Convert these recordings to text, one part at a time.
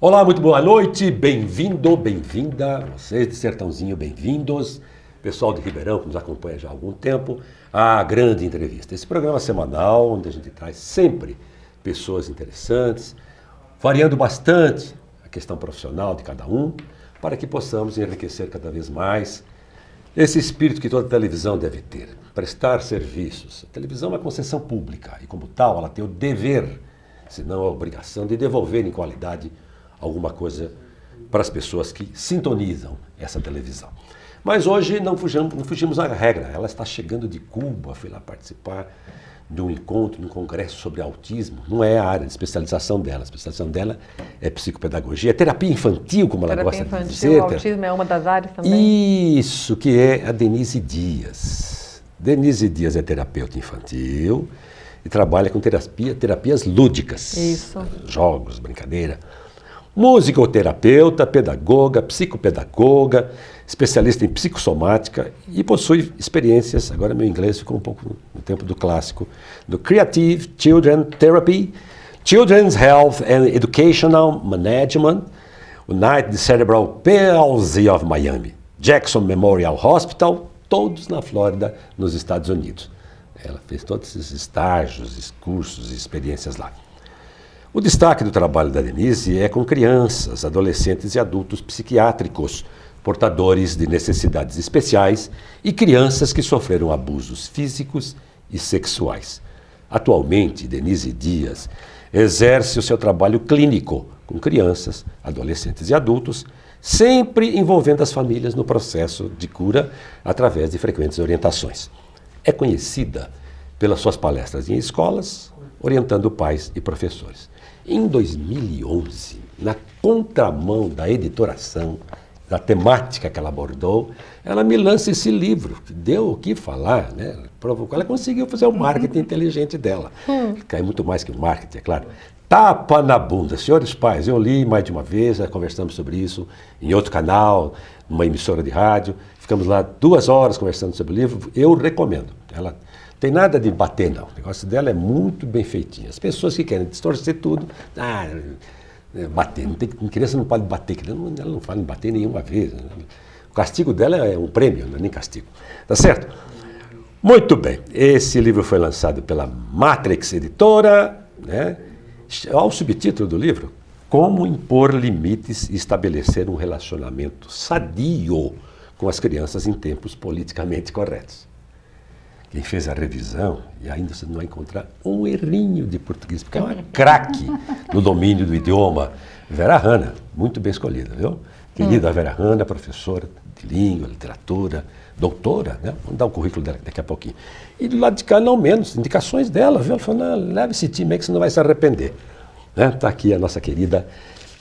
Olá, muito boa noite, bem-vindo, bem-vinda, vocês de Sertãozinho, bem-vindos, pessoal de Ribeirão que nos acompanha já há algum tempo, à Grande Entrevista. Esse programa semanal, onde a gente traz sempre pessoas interessantes, variando bastante a questão profissional de cada um, para que possamos enriquecer cada vez mais esse espírito que toda televisão deve ter, prestar serviços. A televisão é uma concessão pública e, como tal, ela tem o dever, se não a obrigação, de devolver em qualidade alguma coisa para as pessoas que sintonizam essa televisão. Mas hoje não fugimos à regra. Ela está chegando de Cuba, foi lá participar de um encontro, de um congresso sobre autismo. Não é a área de especialização dela. A especialização dela é psicopedagogia, é terapia infantil, como ela gosta de dizer. O autismo é uma das áreas também? Isso, que é a Denise Dias. Denise Dias é terapeuta infantil e trabalha com terapias lúdicas. Isso. Jogos, brincadeira. Musicoterapeuta, pedagoga, psicopedagoga, especialista em psicossomática e possui experiências, agora meu inglês ficou um pouco no tempo do clássico, do Creative Children Therapy, Children's Health and Educational Management, United Cerebral Palsy of Miami, Jackson Memorial Hospital, todos na Flórida, nos Estados Unidos. Ela fez todos esses estágios, cursos e experiências lá. O destaque do trabalho da Denise é com crianças, adolescentes e adultos psiquiátricos, portadores de necessidades especiais e crianças que sofreram abusos físicos e sexuais. Atualmente, Denise Dias exerce o seu trabalho clínico com crianças, adolescentes e adultos, sempre envolvendo as famílias no processo de cura através de frequentes orientações. É conhecida pelas suas palestras em escolas, orientando pais e professores. Em 2011, na contramão da editoração, da temática que ela abordou, ela me lança esse livro, que deu o que falar, né? Ela conseguiu fazer o marketing inteligente dela. Cai muito mais que o marketing, é claro. Tapa na bunda. Senhores pais, eu li mais de uma vez, conversamos sobre isso em outro canal, numa emissora de rádio. Ficamos lá 2 horas conversando sobre o livro. Eu recomendo. Ela tem nada de bater, não. O negócio dela é muito bem feitinho. As pessoas que querem distorcer tudo, bater, criança não pode bater, ela não fala em bater nenhuma vez. O castigo dela é um prêmio, não é nem castigo. Tá certo? Muito bem. Esse livro foi lançado pela Matrix Editora, né? Ao subtítulo do livro, Como Impor Limites e Estabelecer um Relacionamento Sadio com as Crianças em Tempos Politicamente Corretos. Quem fez a revisão, e ainda você não vai encontrar um errinho de português, porque é uma craque no domínio do idioma. Vera Hanna, muito bem escolhida, viu? Querida Vera Hanna, professora de língua, literatura, doutora, né? Vamos dar o currículo dela daqui a pouquinho. E do lado de cá, não menos, indicações dela, viu? Ela falou, leve esse time aí que você não vai se arrepender. Está aqui a nossa querida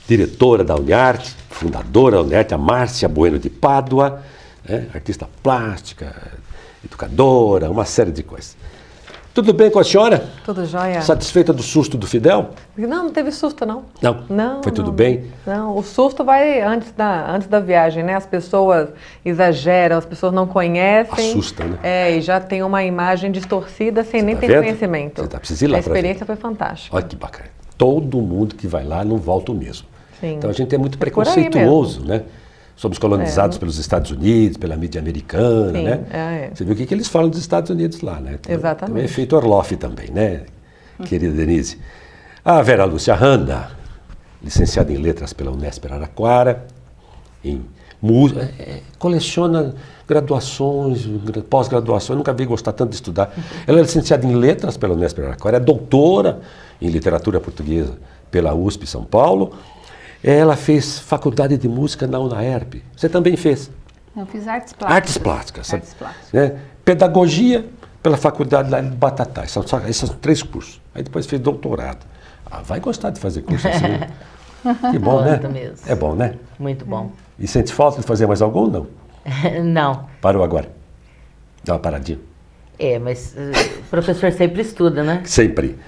diretora da Uniarte, fundadora da Uniarte, a Márcia Bueno de Pádua, né? Artista plástica, educadora, uma série de coisas. Tudo bem com a senhora? Tudo jóia. Satisfeita do susto do Fidel? Não teve susto, não. Não? Foi tudo bem? Não, o susto vai antes da viagem, né? As pessoas exageram, as pessoas não conhecem. Assusta, né? E já tem uma imagem distorcida sem nem ter conhecimento. Você precisa ir lá. A experiência foi fantástica. Olha que bacana. Todo mundo que vai lá não volta o mesmo. Sim. Então a gente é muito preconceituoso, né? Somos colonizados pelos Estados Unidos, pela mídia americana, sim, né? Você viu o que eles falam dos Estados Unidos lá, né? Exatamente. Tem o efeito Orloff também, né, querida Denise? A Vera Lúcia Hanna, licenciada em Letras pela Unesp Araraquara, em música, coleciona graduações, pós-graduações, nunca vi gostar tanto de estudar. Ela é licenciada em Letras pela Unesp Araraquara, é doutora em Literatura Portuguesa pela USP São Paulo. Ela fez faculdade de música na UNAERP. Você também fez? Eu fiz artes plásticas. Artes plásticas. Artes plásticas. Né? Pedagogia pela faculdade lá de Batatais. Esses são 3 cursos. Aí depois fez doutorado. Vai gostar de fazer curso assim. Que bom, né? Mesmo. É bom, né? Muito bom. E sente falta de fazer mais algum, não? Não. Parou agora. Dá uma paradinha. Mas o professor sempre estuda, né? Sempre.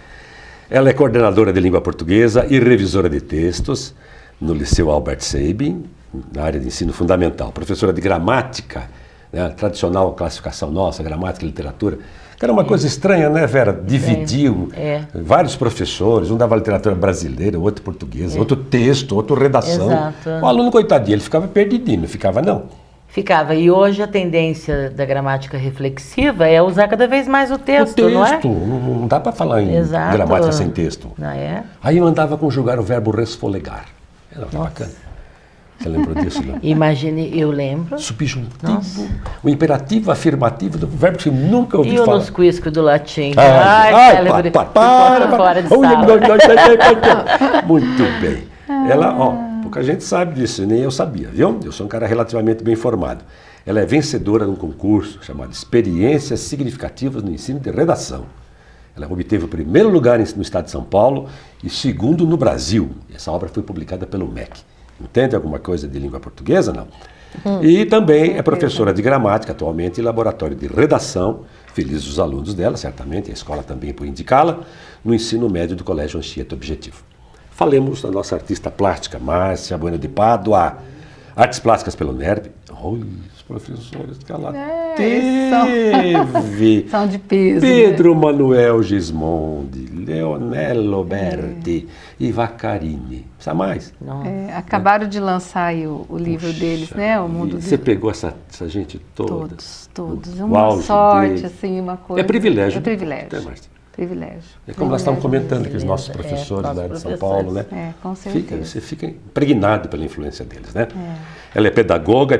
Ela é coordenadora de língua portuguesa e revisora de textos no Liceu Albert Sabin, na área de ensino fundamental. Professora de gramática né? A tradicional classificação nossa, gramática e literatura, que era uma coisa estranha, né, Vera? Dividiu vários professores, um dava literatura brasileira, outro portuguesa, outro texto, outro redação. Exato. O aluno, coitadinho, ele ficava perdidinho, não ficava não. Ficava. E hoje a tendência da gramática reflexiva é usar cada vez mais o texto, O não é? texto, não dá para falar em Exato. gramática sem texto. Não é? Aí eu andava conjugar o verbo resfolegar. Era bacana. Você lembrou disso, não? Imagine, eu lembro. Subjuntivo, o imperativo afirmativo do verbo que você nunca ouviu E o falar. nos quisco do latim. Ai, célebre. para. Fora de sala. Muito bem. Ela, pouca gente sabe disso, nem eu sabia, viu? Eu sou um cara relativamente bem informado. Ela é vencedora num concurso chamado Experiências Significativas no Ensino de Redação. Ela obteve o primeiro lugar no estado de São Paulo e segundo no Brasil. Essa obra foi publicada pelo MEC. Entende alguma coisa de língua portuguesa, não? E também é professora de gramática atualmente em laboratório de redação, felizes os alunos dela, certamente, a escola também por indicá-la, no ensino médio do Colégio Anchieta Objetivo. Falemos da nossa artista plástica, Márcia Bueno de Pádua, artes plásticas pelo NERP. Oi, os professores que ela teve. São de peso. Pedro Manuel Gismondi, Leonello Berti e Vaccarini. Precisa mais? Acabaram de lançar aí o livro deles, né? O mundo Você pegou essa gente toda? Todos. O Uma auge sorte, dele. assim, uma coisa. É privilégio. É privilégio. Até mais. Privilégio. É como nós estávamos comentando que os Beleza. nossos professores lá de São Paulo, né? Com certeza. Você fica impregnado pela influência deles, né? Ela é pedagoga,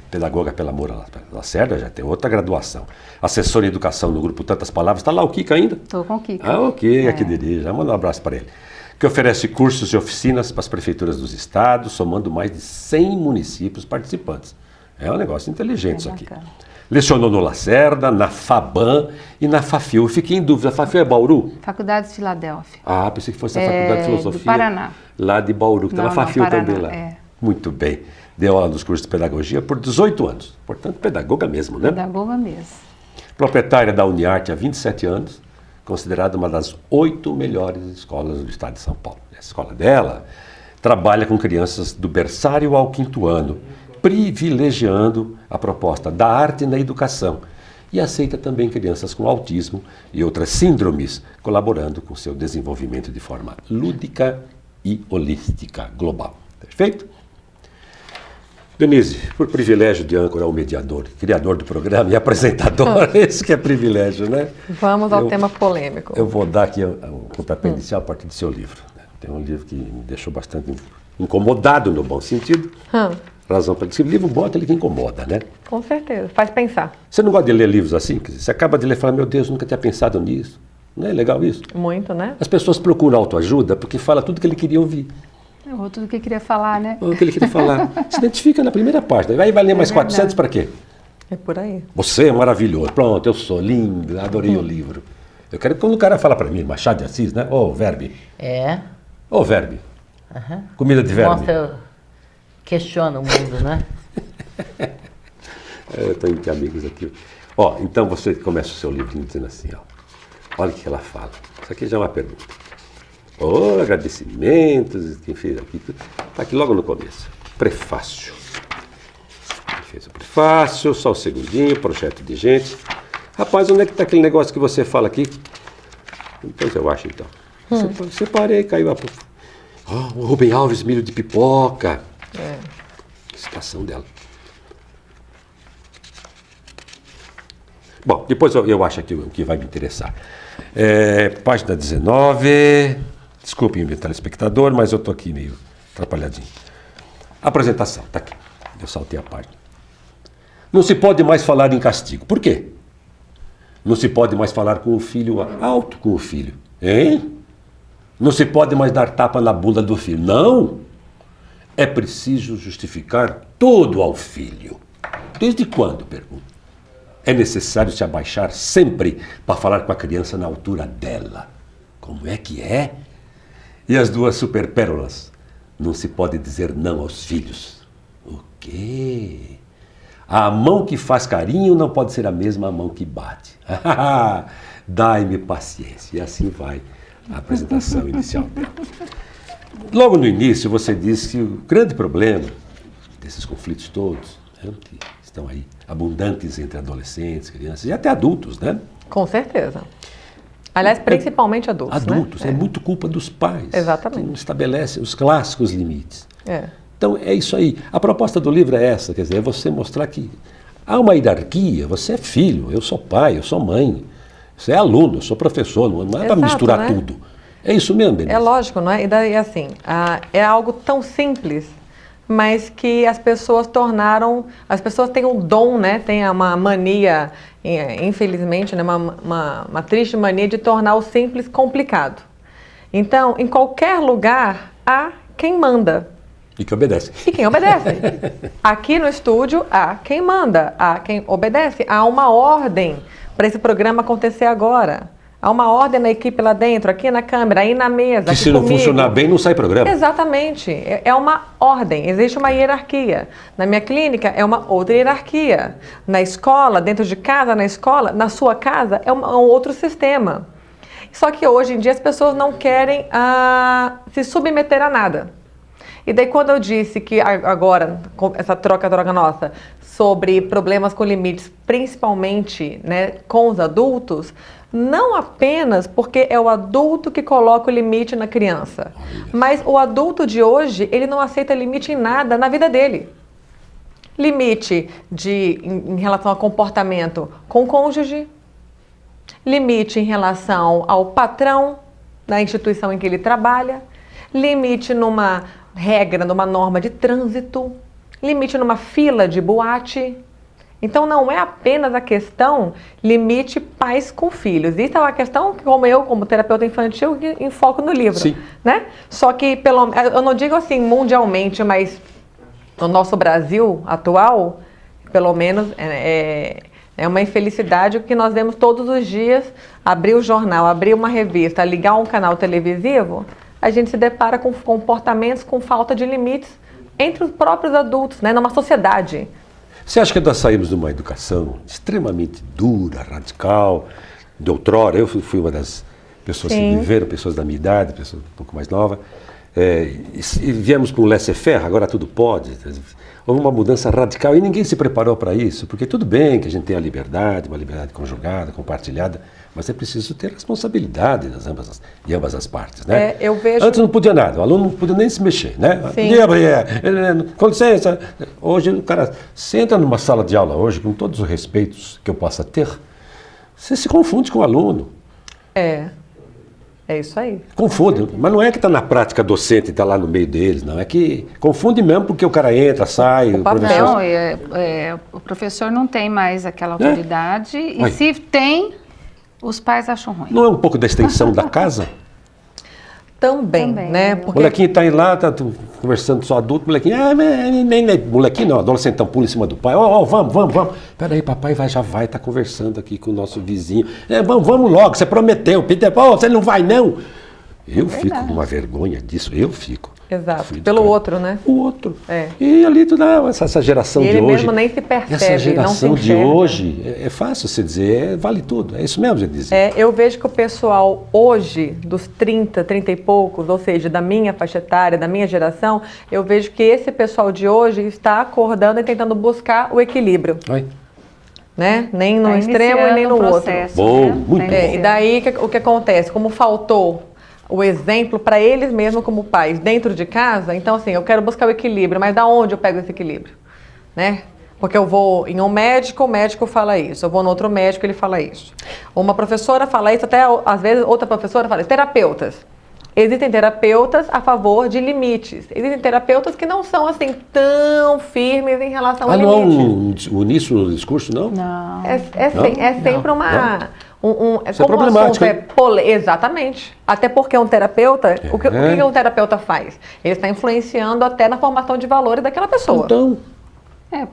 pedagoga pelo amor à Lacerda, já tem outra graduação. Assessora em educação no grupo Tantas Palavras. Está lá o Kika ainda? Estou com o Kika. Ah, ok, aqui dirige. Já manda um abraço para ele. Que oferece cursos e oficinas para as prefeituras dos estados, somando mais de 100 municípios participantes. É um negócio inteligente isso aqui. Bacana. Lecionou no Lacerda, na FABAN e na FAFIU. Eu fiquei em dúvida, a FAFIU é Bauru? Faculdade de Filadélfia. Ah, pensei que fosse a Faculdade de Filosofia. Do Paraná. Lá de Bauru, que está na Não, FAFIU Paraná, também lá. é. Muito bem. Deu aula nos cursos de pedagogia por 18 anos. Portanto, pedagoga mesmo, né? Pedagoga mesmo. Proprietária da Uniarte há 27 anos, considerada uma das 8 melhores escolas do estado de São Paulo. A escola dela trabalha com crianças do berçário ao 5º ano, privilegiando a proposta da arte na educação e aceita também crianças com autismo e outras síndromes, colaborando com seu desenvolvimento de forma lúdica e holística global. Perfeito? Denise, por privilégio de âncora ao mediador, criador do programa e apresentador, esse que é privilégio, né? Vamos ao tema polêmico. Eu vou dar aqui o pontapé inicial a partir do seu livro. Tem um livro que me deixou bastante incomodado, no bom sentido. Razão para dizer, livro bom é aquele que incomoda, né? Com certeza, faz pensar. Você não gosta de ler livros assim? Quer dizer, você acaba de ler e fala, meu Deus, nunca tinha pensado nisso. Não é legal isso? Muito, né? As pessoas procuram autoajuda porque fala tudo que ele queria ouvir. Ou tudo que eu queria falar, né? O que ele queria falar. Se identifica na primeira página. Aí vai ler mais 400 para quê? É por aí. Você é maravilhoso. Pronto, eu sou lindo, adorei o livro. Eu quero que quando o cara fala para mim, Machado de Assis, né? Ô, verbe. Ô, verbe. Comida de verbe. Mostra, questiona o mundo, né? Eu tenho que amigos aqui. Ó, então você começa o seu livro dizendo assim, ó. Olha o que ela fala. Isso aqui já é uma pergunta. Oh, agradecimentos, quem fez aqui. Está aqui logo no começo. Prefácio. Quem fez o prefácio, só o segundinho, projeto de gente. Rapaz, onde é que está aquele negócio que você fala aqui? Depois eu acho, então. Separei, caiu a... Oh, o Rubem Alves, milho de pipoca. Citação dela. Bom, depois eu acho aqui o que vai me interessar. Página 19. Desculpem, meu telespectador, mas eu estou aqui meio atrapalhadinho. Apresentação, está aqui. Eu saltei a página. Não se pode mais falar em castigo. Por quê? Não se pode mais falar com o filho alto com o filho. Hein? Não se pode mais dar tapa na bunda do filho. Não! É preciso justificar tudo ao filho. Desde quando, pergunto? É necessário se abaixar sempre para falar com a criança na altura dela. Como é que é? E as duas superpérolas. Não se pode dizer não aos filhos. O quê? A mão que faz carinho não pode ser a mesma mão que bate. Dai-me paciência. E assim vai a apresentação inicial dela. Logo no início você diz que o grande problema desses conflitos todos, que estão aí abundantes entre adolescentes, crianças e até adultos, né? Com certeza. Aliás, principalmente adultos, Adultos, né? é muito culpa dos pais. Exatamente. Que não estabelecem os clássicos limites. É. Então, é isso aí. A proposta do livro é essa, quer dizer, é você mostrar que há uma hierarquia, você é filho, eu sou pai, eu sou mãe, você é aluno, eu sou professor, não é para Exato, misturar né? tudo. É isso mesmo, Denise? É lógico, não é? E daí, assim, é algo tão simples, mas que as pessoas têm um dom, né? Tem uma mania, infelizmente, né? Uma triste mania de tornar o simples complicado. Então, em qualquer lugar, há quem manda. E que obedece. E quem obedece. Aqui no estúdio, há quem manda, há quem obedece. Há uma ordem para esse programa acontecer agora. Há uma ordem na equipe lá dentro, aqui na câmera, aí na mesa, Que aqui se não comigo. funcionar bem, não sai programa. Exatamente. É uma ordem, existe uma hierarquia. Na minha clínica, é uma outra hierarquia. Na escola, dentro de casa, na escola, na sua casa, é um outro sistema. Só que hoje em dia as pessoas não querem se submeter a nada. E daí quando eu disse que agora, com essa troca nossa, sobre problemas com limites, principalmente, né, com os adultos, não apenas porque é o adulto que coloca o limite na criança, mas o adulto de hoje, ele não aceita limite em nada na vida dele. Limite em relação ao comportamento com o cônjuge, limite em relação ao patrão da instituição em que ele trabalha, limite numa regra, numa norma de trânsito, limite numa fila de boate. Então não é apenas a questão limite pais com filhos. Isso é uma questão que, como terapeuta infantil, enfoco no livro. Sim. Né? Só que, eu não digo assim mundialmente, mas no nosso Brasil atual, pelo menos, é uma infelicidade o que nós vemos todos os dias, abrir o jornal, abrir uma revista, ligar um canal televisivo, a gente se depara com comportamentos com falta de limites entre os próprios adultos, né, numa sociedade. Você acha que nós saímos de uma educação extremamente dura, radical, de outrora? Eu fui uma das pessoas Sim. que viveram, pessoas da minha idade, pessoas um pouco mais novas, e viemos para um laissez-faire, agora tudo pode. Houve uma mudança radical e ninguém se preparou para isso, porque tudo bem que a gente tem a liberdade, uma liberdade conjugada, compartilhada, mas é preciso ter responsabilidade de ambas as partes, né? Eu vejo... Antes não podia nada, o aluno não podia nem se mexer, né? Sim. Com licença. Hoje o cara, você entra numa sala de aula hoje, com todos os respeitos que eu possa ter, você se confunde com o aluno. É isso aí. Confunde, mas não é que está na prática docente e está lá no meio deles, não. É que confunde mesmo porque o cara entra, sai, o professor... Não, o professor não tem mais aquela autoridade e se tem, os pais acham ruim. Não é um pouco da extensão da casa? Também, né? O Porque molequinho está aí lá, tá conversando só adulto, molequinho, molequinho não, adolescentão pula em cima do pai, vamos. Peraí, papai já vai, tá conversando aqui com o nosso vizinho. Vamos logo, você prometeu, Peter, você não vai não. Eu fico com uma vergonha disso, eu fico. Exato, pelo outro, né? O outro. E ali tu dá essa geração E de ele hoje. mesmo nem se percebe, essa geração não se de enxerga. hoje, é fácil você dizer, vale tudo. É isso mesmo, você dizer. Eu vejo que o pessoal hoje, dos 30 e poucos, ou seja, da minha faixa etária, da minha geração, eu vejo que esse pessoal de hoje está acordando e tentando buscar o equilíbrio. Oi. Né? Nem no Tá extremo e nem no iniciando um outro. processo, Bom, né? muito Tá bom. E iniciando. daí o que acontece? Como faltou o exemplo para eles mesmos como pais dentro de casa, então assim, eu quero buscar o equilíbrio, mas da onde eu pego esse equilíbrio? Né? Porque eu vou em um médico, o médico fala isso. Eu vou no outro médico, ele fala isso. Uma professora fala isso, até às vezes outra professora fala isso. Terapeutas. Existem terapeutas a favor de limites. Existem terapeutas que não são assim tão firmes em relação a Não há limites. um uníssono no discurso, não? Não. É sempre uma... Isso é problemático, hein? Exatamente. Até porque um terapeuta, o que um terapeuta faz? Ele está influenciando até na formação de valores daquela pessoa. Então,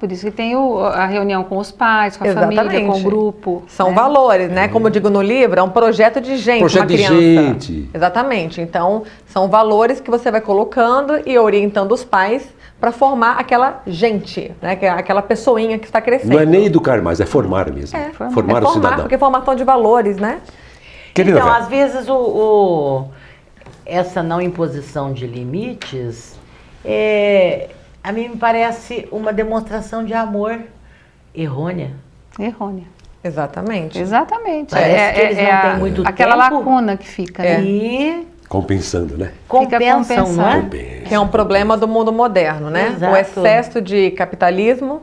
Por isso que tem a reunião com os pais, com a família, com o grupo. São valores, né? Como eu digo no livro, é um projeto de gente, Projeto uma de criança. gente. Exatamente. Então, são valores que você vai colocando e orientando os pais para formar aquela gente, né? Que é aquela pessoinha que está crescendo. não é nem educar mais, é formar mesmo. Formar o cidadão. Porque é formação de valores, né? Querida Então, Vera, às vezes, essa não imposição de limites, a mim me parece uma demonstração de amor errônea. Errônea. Exatamente. Exatamente. Parece que eles não têm muito aquela tempo. lacuna que fica, né? E Compensando, né? compensam, não é? Que é um problema do mundo moderno, né? Exato. O excesso de capitalismo,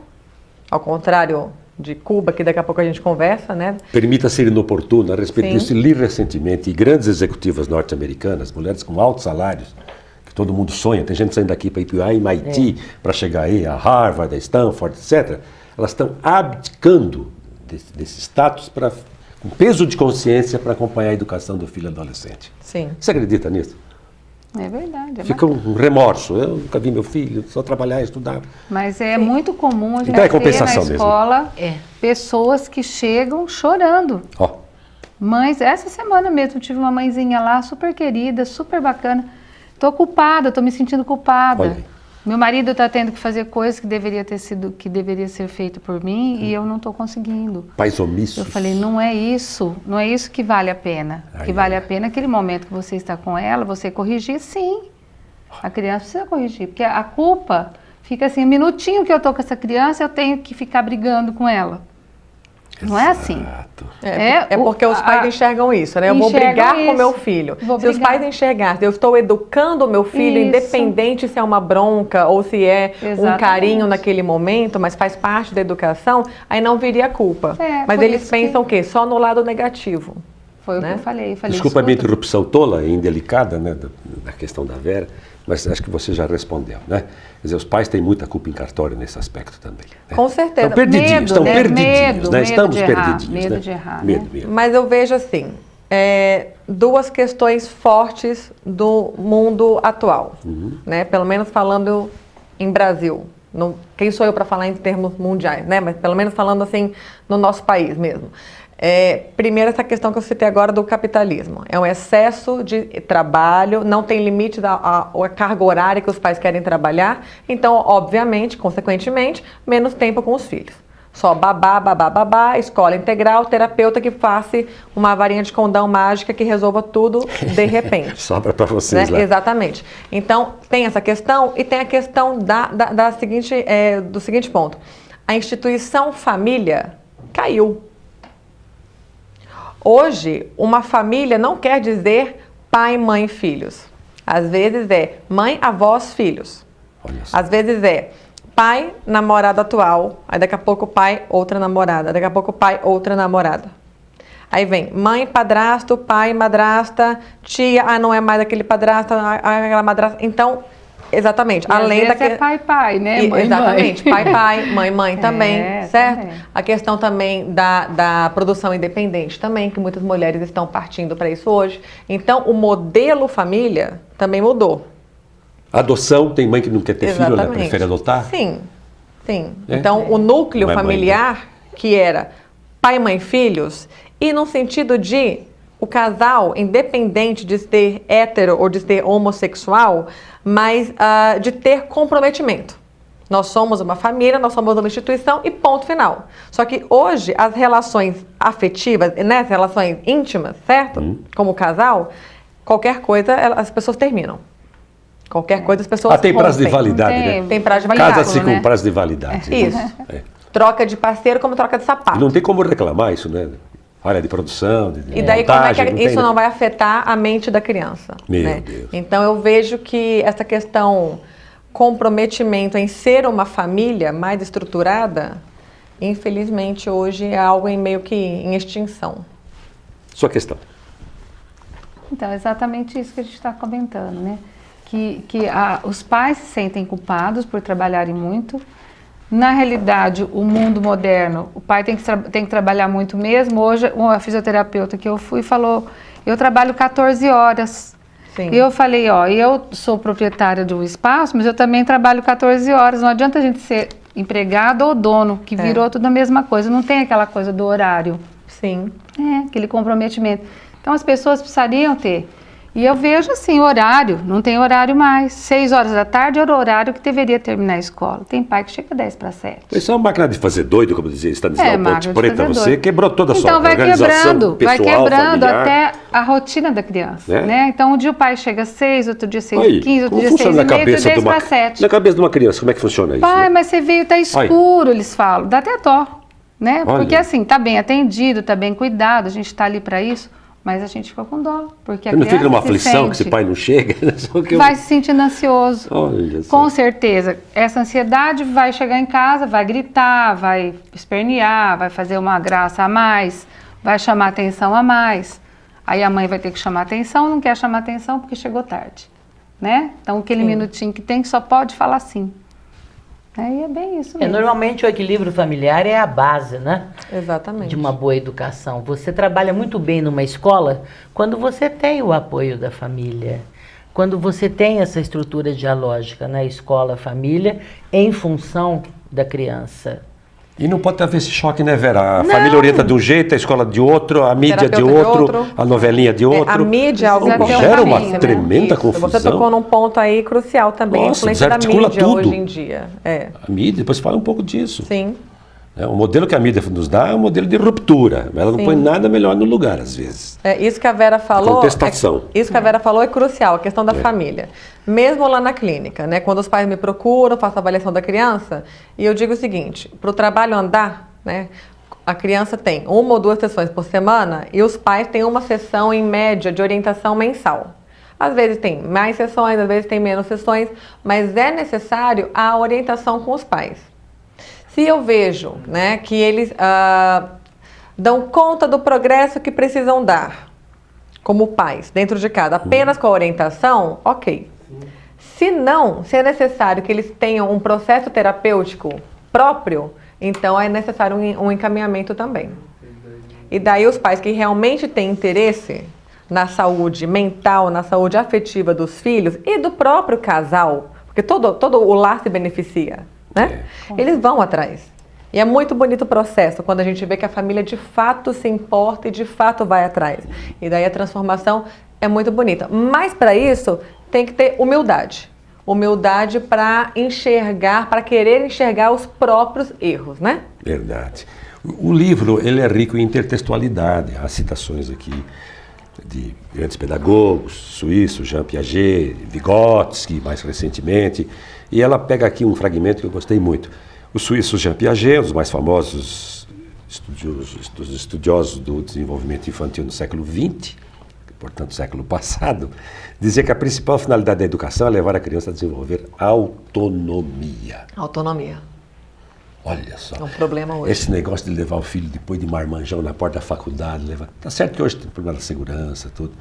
ao contrário de Cuba, que daqui a pouco a gente conversa, né? Permita ser inoportuno a respeito Sim. disso. Li recentemente, e grandes executivas norte-americanas, mulheres com altos salários, que todo mundo sonha, tem gente saindo daqui para ir para o MIT, para chegar aí a Harvard, a Stanford, etc. Elas estão abdicando desse status com peso de consciência para acompanhar a educação do filho adolescente. Sim. Você acredita nisso? É verdade. Fica um remorso. Eu nunca vi meu filho, só trabalhar e estudar. Mas é muito comum a gente Então é ter na compensação mesmo. escola É. pessoas que chegam chorando. Ó, Mães, essa semana mesmo tive uma mãezinha lá, super querida, super bacana. Tô culpada, tô me sentindo culpada. Olha aí. Meu marido tá tendo que fazer coisas que deveria ser feito por mim e eu não tô conseguindo. pais omissos. Eu falei, não é isso que vale a pena. O que vale a pena é aquele momento que você está com ela, você corrigir, sim. A criança precisa corrigir, porque a culpa fica assim, um minutinho que eu tô com essa criança, eu tenho que ficar brigando com ela. Não é assim. Exato. É porque os pais enxergam isso, né? Eu vou enxergam brigar com isso. o meu filho. Vou Se os brigar. pais enxergarem, eu estou educando o meu filho, Isso. independente se é uma bronca ou se é um Exatamente. carinho naquele momento, mas faz parte da educação, aí não viria culpa. É, Mas por eles isso pensam o quê? Só no lado negativo. Foi o né? que eu falei. Desculpa a minha escuta, interrupção tola e indelicada, né, da questão da Vera, mas acho que você já respondeu, né? Quer dizer, os pais têm muita culpa em cartório nesse aspecto também. Né? Com certeza. Estão perdidinhos, Medo, estão né? perdidinhos, Medo, né? medo Estamos de errar, perdidinhos, medo né? de errar, Medo, né? medo. Mas eu vejo assim, duas questões fortes do mundo atual, né? Pelo menos falando em Brasil. Quem sou eu para falar em termos mundiais, né? Mas pelo menos falando assim no nosso país mesmo. Primeiro, essa questão que eu citei agora do capitalismo. É um excesso de trabalho, não tem limite a carga horária que os pais querem trabalhar. Então, obviamente, consequentemente, menos tempo com os filhos. Só babá, babá, babá, escola integral, terapeuta que faça uma varinha de condão mágica que resolva tudo de repente. Sobra para vocês Né? lá. Exatamente. Então, tem essa questão e tem a questão do seguinte ponto. A instituição família caiu. Hoje, uma família não quer dizer pai, mãe, filhos. Às vezes é mãe, avós, filhos. Olha só. Às vezes é pai, namorada atual, aí daqui a pouco pai, outra namorada, daqui a pouco pai, outra namorada. Aí vem mãe, padrasto, pai, madrasta, tia, não é mais aquele padrasto, aquela madrasta. Então, exatamente, E às além vezes daquele... é pai, né? Mãe, Exatamente, mãe. pai, mãe também, certo? Também. A questão também da produção independente também, que muitas mulheres estão partindo para isso hoje. Então, o modelo família também mudou. Adoção, tem mãe que não quer ter filho, ela Exatamente. prefere adotar? Sim. É? Então, o núcleo Não é mãe, familiar, que era pai, mãe, filhos, e no sentido de o casal, independente de ser hétero ou de ser homossexual, mas de ter comprometimento. Nós somos uma família, nós somos uma instituição e ponto final. Só que hoje, as relações afetivas, né, as relações íntimas, certo? Como casal, qualquer coisa, as pessoas terminam. Qualquer coisa, as pessoas Tem prazo de rompem. validade, Não tem- né? Tem prazo de validade. Casa-se né? com prazo de validade. Isso. É. Troca de parceiro como troca de E sapato. não tem como reclamar isso, né? Falha de produção, de E daí como é que montagem, isso tem, não né? vai afetar a mente da criança? Meu né? Deus. Então eu vejo que essa questão comprometimento em ser uma família mais estruturada, infelizmente hoje é algo meio que em extinção. Sua questão. Então, é exatamente isso que a gente está comentando, né? Que os pais se sentem culpados por trabalharem muito. Na realidade, o mundo moderno, o pai tem que trabalhar muito mesmo. Hoje, uma fisioterapeuta que eu fui falou, eu trabalho 14 horas. Sim. E eu falei, eu sou proprietária de um espaço, mas eu também trabalho 14 horas. Não adianta a gente ser empregado ou dono, que virou tudo a mesma coisa. Não tem aquela coisa do horário. Sim. Aquele comprometimento. Então, as pessoas precisariam ter. E eu vejo assim, horário, não tem horário mais. 6 horas da tarde era o horário que deveria terminar a escola. Tem pai que chega 10 para 7. Isso é uma máquina de fazer doido, como dizia Stanislau Ponte máquina de Preta. fazer Você doido. quebrou toda a sua Então vai organização quebrando, pessoal, familiar. até a rotina da criança, né? Então um dia o pai chega às 6, outro dia 6h15, outro como dia funciona 6h30, outro 10 para 7. Na cabeça de uma criança, como é que funciona isso? Pai, né? mas você veio, tá escuro, eles falam. Dá até dó, né? Olha. Porque assim, tá bem atendido, tá bem cuidado, a gente tá ali para isso, mas a gente fica com dó. Porque a Você não fica criança numa se aflição sente, que esse pai não chega? Só que vai se sentindo ansioso. Olha só. Com certeza, essa ansiedade vai chegar em casa, vai gritar, vai espernear, vai fazer uma graça a mais, vai chamar atenção a mais. Aí a mãe vai ter que chamar atenção, não quer chamar atenção porque chegou tarde, né? Então aquele minutinho que tem que só pode falar sim. E é bem isso mesmo. Normalmente o equilíbrio familiar é a base, né? Exatamente. De uma boa educação. Você trabalha muito bem numa escola quando você tem o apoio da família. Quando você tem essa estrutura dialógica na escola, família, em função da criança. E não pode haver esse choque, né, Vera? A família orienta de um jeito, a escola de outro, a mídia de outro, a novelinha de outro. A mídia é algo Precisa ter um Gera uma caminho, né? tremenda Isso, confusão. Você tocou num ponto aí crucial também, a Nossa, influência da desarticula mídia tudo. hoje em dia. A mídia, depois fala um pouco disso. Sim. O modelo que a mídia nos dá é um modelo de ruptura. Ela não Sim. põe nada melhor no lugar, às vezes. Isso que a Vera falou. Contestação. Isso que a Vera falou é crucial, a questão da família. Mesmo lá na clínica, né? Quando os pais me procuram, faço a avaliação da criança, e eu digo o seguinte: para o trabalho andar, né? A criança tem 1 ou 2 sessões por semana e os pais têm uma sessão em média de orientação mensal. Às vezes tem mais sessões, às vezes tem menos sessões, mas é necessário a orientação com os pais. Se eu vejo, né, que eles dão conta do progresso que precisam dar, como pais, dentro de casa, apenas com a orientação, ok. Se não, se é necessário que eles tenham um processo terapêutico próprio, então é necessário um encaminhamento também. E daí os pais que realmente têm interesse na saúde mental, na saúde afetiva dos filhos e do próprio casal, porque todo o lar se beneficia, né? Eles vão atrás. E é muito bonito o processo, quando a gente vê que a família de fato se importa e de fato vai atrás. E daí a transformação é muito bonita. Mas para isso tem que ter humildade. Humildade para enxergar, para querer enxergar os próprios erros, né? Verdade. O livro, ele é rico em intertextualidade. Há citações aqui de grandes pedagogos, suíços, Jean Piaget, Vygotsky, mais recentemente. E ela pega aqui um fragmento que eu gostei muito. O suíço Jean Piaget, um dos mais famosos estudiosos do desenvolvimento infantil no século XX, portanto, século passado, dizia que a principal finalidade da educação é levar a criança a desenvolver autonomia. Autonomia. Olha só. É um problema hoje. Esse negócio de levar o filho depois de marmanjão na porta da faculdade, tá certo que hoje tem problema da segurança, tudo.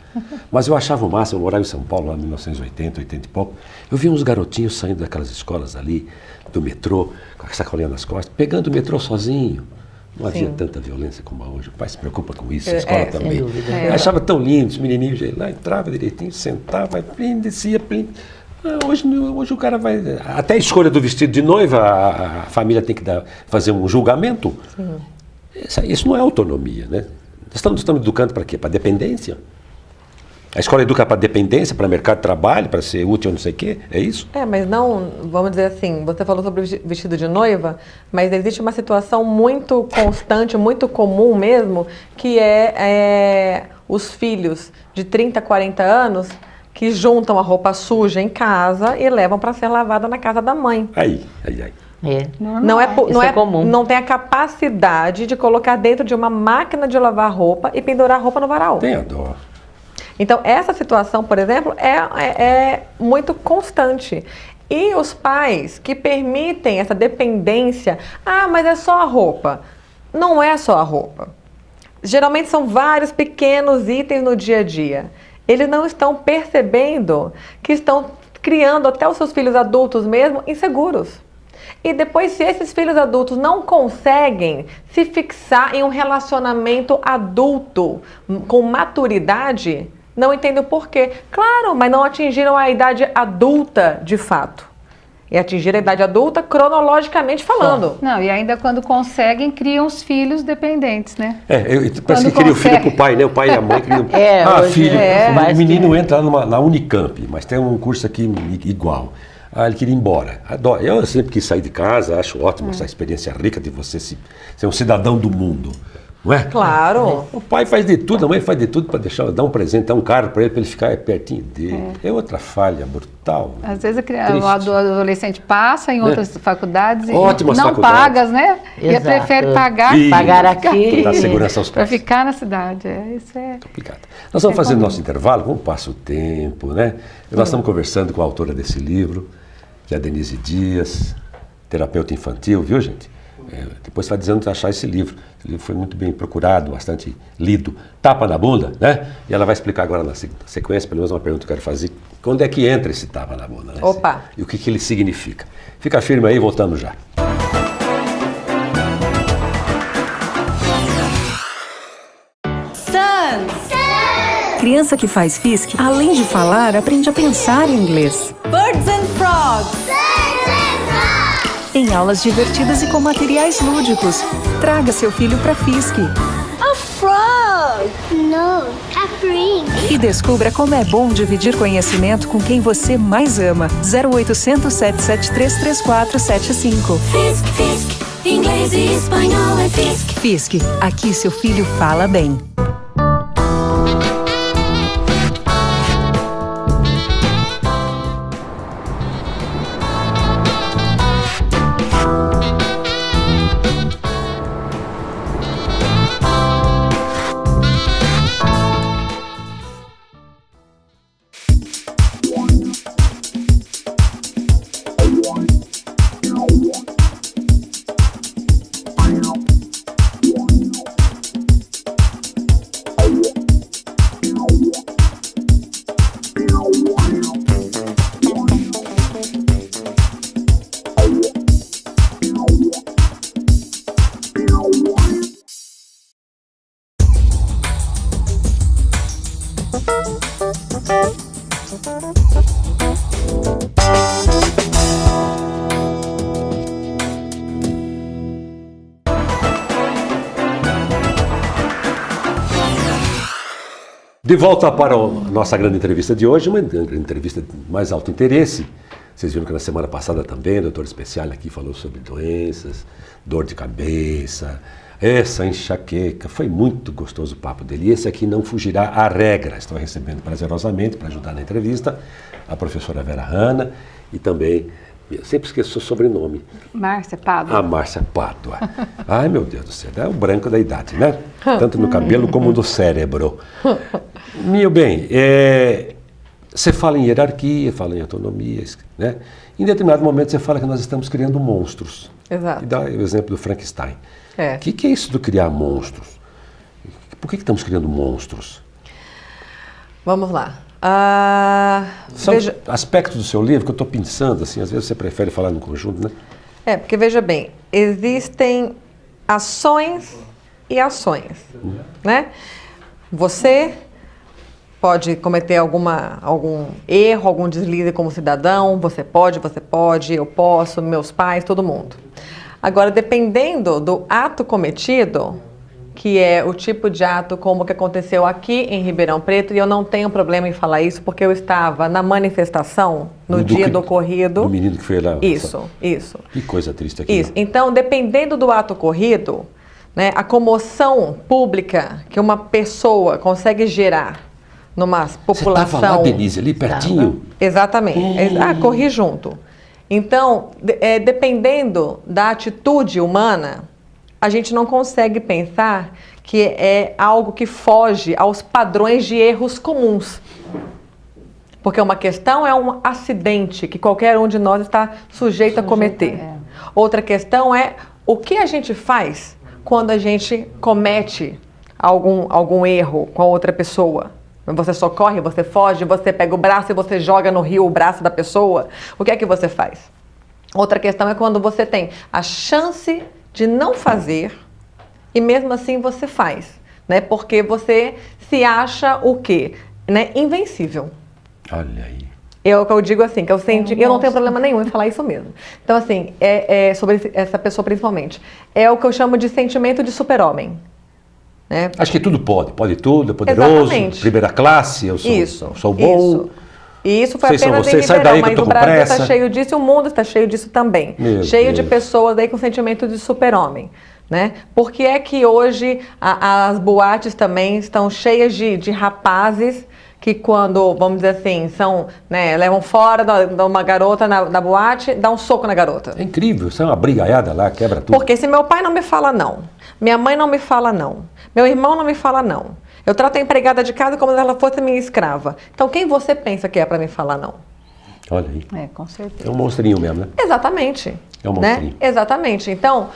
Mas eu achava o máximo, eu morava em São Paulo, lá em 1980, 80 e pouco, eu via uns garotinhos saindo daquelas escolas ali, do metrô, com a sacolinha nas costas, pegando o metrô sozinho. Não havia tanta violência como há hoje. O pai se preocupa com isso, a escola também. Eu achava tão lindo, os menininhos lá, entrava direitinho, sentava, plim, descia, plim. Hoje o cara vai... Até a escolha do vestido de noiva, a família tem que fazer um julgamento. Isso não é autonomia, né? Estamos educando para quê? Para dependência? A escola educa para dependência, para mercado de trabalho, para ser útil, não sei o quê? É isso? Mas não, vamos dizer assim, você falou sobre o vestido de noiva, mas existe uma situação muito constante, muito comum mesmo, que é os filhos de 30, 40 anos que juntam a roupa suja em casa e levam para ser lavada na casa da mãe. Aí. Comum. Não tem a capacidade de colocar dentro de uma máquina de lavar roupa e pendurar a roupa no varal. Tem a dó. Então, essa situação, por exemplo, é muito constante. E os pais que permitem essa dependência, mas é só a roupa. Não é só a roupa. Geralmente são vários pequenos itens no dia a dia. Eles não estão percebendo que estão criando até os seus filhos adultos mesmo inseguros. E depois, se esses filhos adultos não conseguem se fixar em um relacionamento adulto com maturidade, não entendem o porquê. Claro, mas não atingiram a idade adulta de fato. e atingir a idade adulta cronologicamente falando. Não, e ainda quando conseguem, criam os filhos dependentes, né? Parece que queria o filho pro pai, né? O pai e a mãe queriam. Hoje filho, o menino que... entra na Unicamp, mas tem um curso aqui igual. Ele queria ir embora. Eu sempre quis sair de casa, acho ótimo essa experiência rica de você ser um cidadão do mundo. Não é? Claro. O pai faz de tudo, a mãe faz de tudo para dar um presente, dar um carro para ele ficar pertinho dele. É outra falha brutal. Às vezes o adolescente passa em outras faculdades Ótimas e não faculdades. pagas, né? E prefere pagar aqui. Dar segurança aos para pais. ficar na cidade. Isso é complicado. Nós vamos fazer nosso intervalo, vamos passar o tempo, né? Nós estamos conversando com a autora desse livro, que é a Denise Dias, terapeuta infantil, viu, gente? Depois vai dizendo onde achar esse livro. Esse livro foi muito bem procurado, bastante lido. Tapa na bunda, né? E ela vai explicar agora na sequência, pelo menos uma pergunta que eu quero fazer. Quando é que entra esse tapa na bunda? Né? Opa! E o que ele significa? Fica firme aí, voltamos já. Criança que faz FISC, além de falar, aprende a pensar em inglês. Birds and Frogs. Em aulas divertidas e com materiais lúdicos. Traga seu filho para FISC. A frog. No, a free. E descubra como é bom dividir conhecimento com quem você mais ama. 0800 773 3475. Fisc, Fisc. Inglês e espanhol é Fisc. FISC, aqui seu filho fala bem. De volta para a nossa grande entrevista de hoje, uma entrevista de mais alto interesse. Vocês viram que na semana passada também o doutor especial aqui falou sobre doenças, dor de cabeça, essa enxaqueca. Foi muito gostoso o papo dele. E esse aqui não fugirá à regra. Estou recebendo prazerosamente, para ajudar na entrevista, a professora Vera Hanna e também, eu sempre esqueço o sobrenome. Márcia Pádua. A Márcia Pádua. Ai, meu Deus do céu, é o branco da idade, né? Tanto no cabelo como no cérebro. Meu bem, você fala em hierarquia, fala em autonomia, né? Em determinado momento você fala que nós estamos criando monstros. Exato. E dá o exemplo do Frankenstein. É. O que é isso de criar monstros? Por que estamos criando monstros? Vamos lá. São aspectos do seu livro que eu estou pensando, assim, às vezes você prefere falar no conjunto, né? Porque veja bem, existem ações e ações, né? Você pode cometer algum erro, algum deslize como cidadão, você pode, eu posso, meus pais, todo mundo. Agora, dependendo do ato cometido, que é o tipo de ato como o que aconteceu aqui em Ribeirão Preto, e eu não tenho problema em falar isso, porque eu estava na manifestação no dia do ocorrido. Do menino que foi lá. Isso. Que coisa triste aqui. Isso. Então, dependendo do ato ocorrido, né, a comoção pública que uma pessoa consegue gerar numa população... Você estava lá, Denise, ali pertinho? Exatamente. Corri junto. Então, dependendo da atitude humana, a gente não consegue pensar que é algo que foge aos padrões de erros comuns. Porque uma questão é um acidente que qualquer um de nós está sujeito a cometer. Outra questão é o que a gente faz quando a gente comete algum erro com a outra pessoa. Você socorre, você foge, você pega o braço e você joga no rio o braço da pessoa. O que é que você faz? Outra questão é quando você tem a chance de não fazer e mesmo assim você faz, né? Porque você se acha o quê? Né? Invencível. Olha aí. Eu digo assim, que eu não tenho problema nenhum em falar isso mesmo. Então, assim, sobre essa pessoa principalmente, é o que eu chamo de sentimento de super-homem. Né? Acho que tudo pode tudo, é poderoso, Exatamente. Primeira classe, eu sou bom. Isso. E isso foi Vocês são apenas em vocês, sai Ribeirão, daí que eu mas tô o com Brasil pressa. está cheio disso e o mundo está cheio disso também. Meu cheio de Deus. pessoas aí com sentimento de super-homem. Né? Por que é que hoje as boates também estão cheias de rapazes que quando, vamos dizer assim, levam fora de uma garota na boate, dá um soco na garota? É incrível, isso é uma brigaiada lá, quebra tudo. Porque se meu pai não me fala não, minha mãe não me fala não, meu irmão não me fala não, eu trato a empregada de casa como se ela fosse minha escrava. Então quem você pensa que é para me falar não? Olha aí. Com certeza. É um monstrinho mesmo, né? Exatamente. É um monstrinho. Né? Exatamente. Então,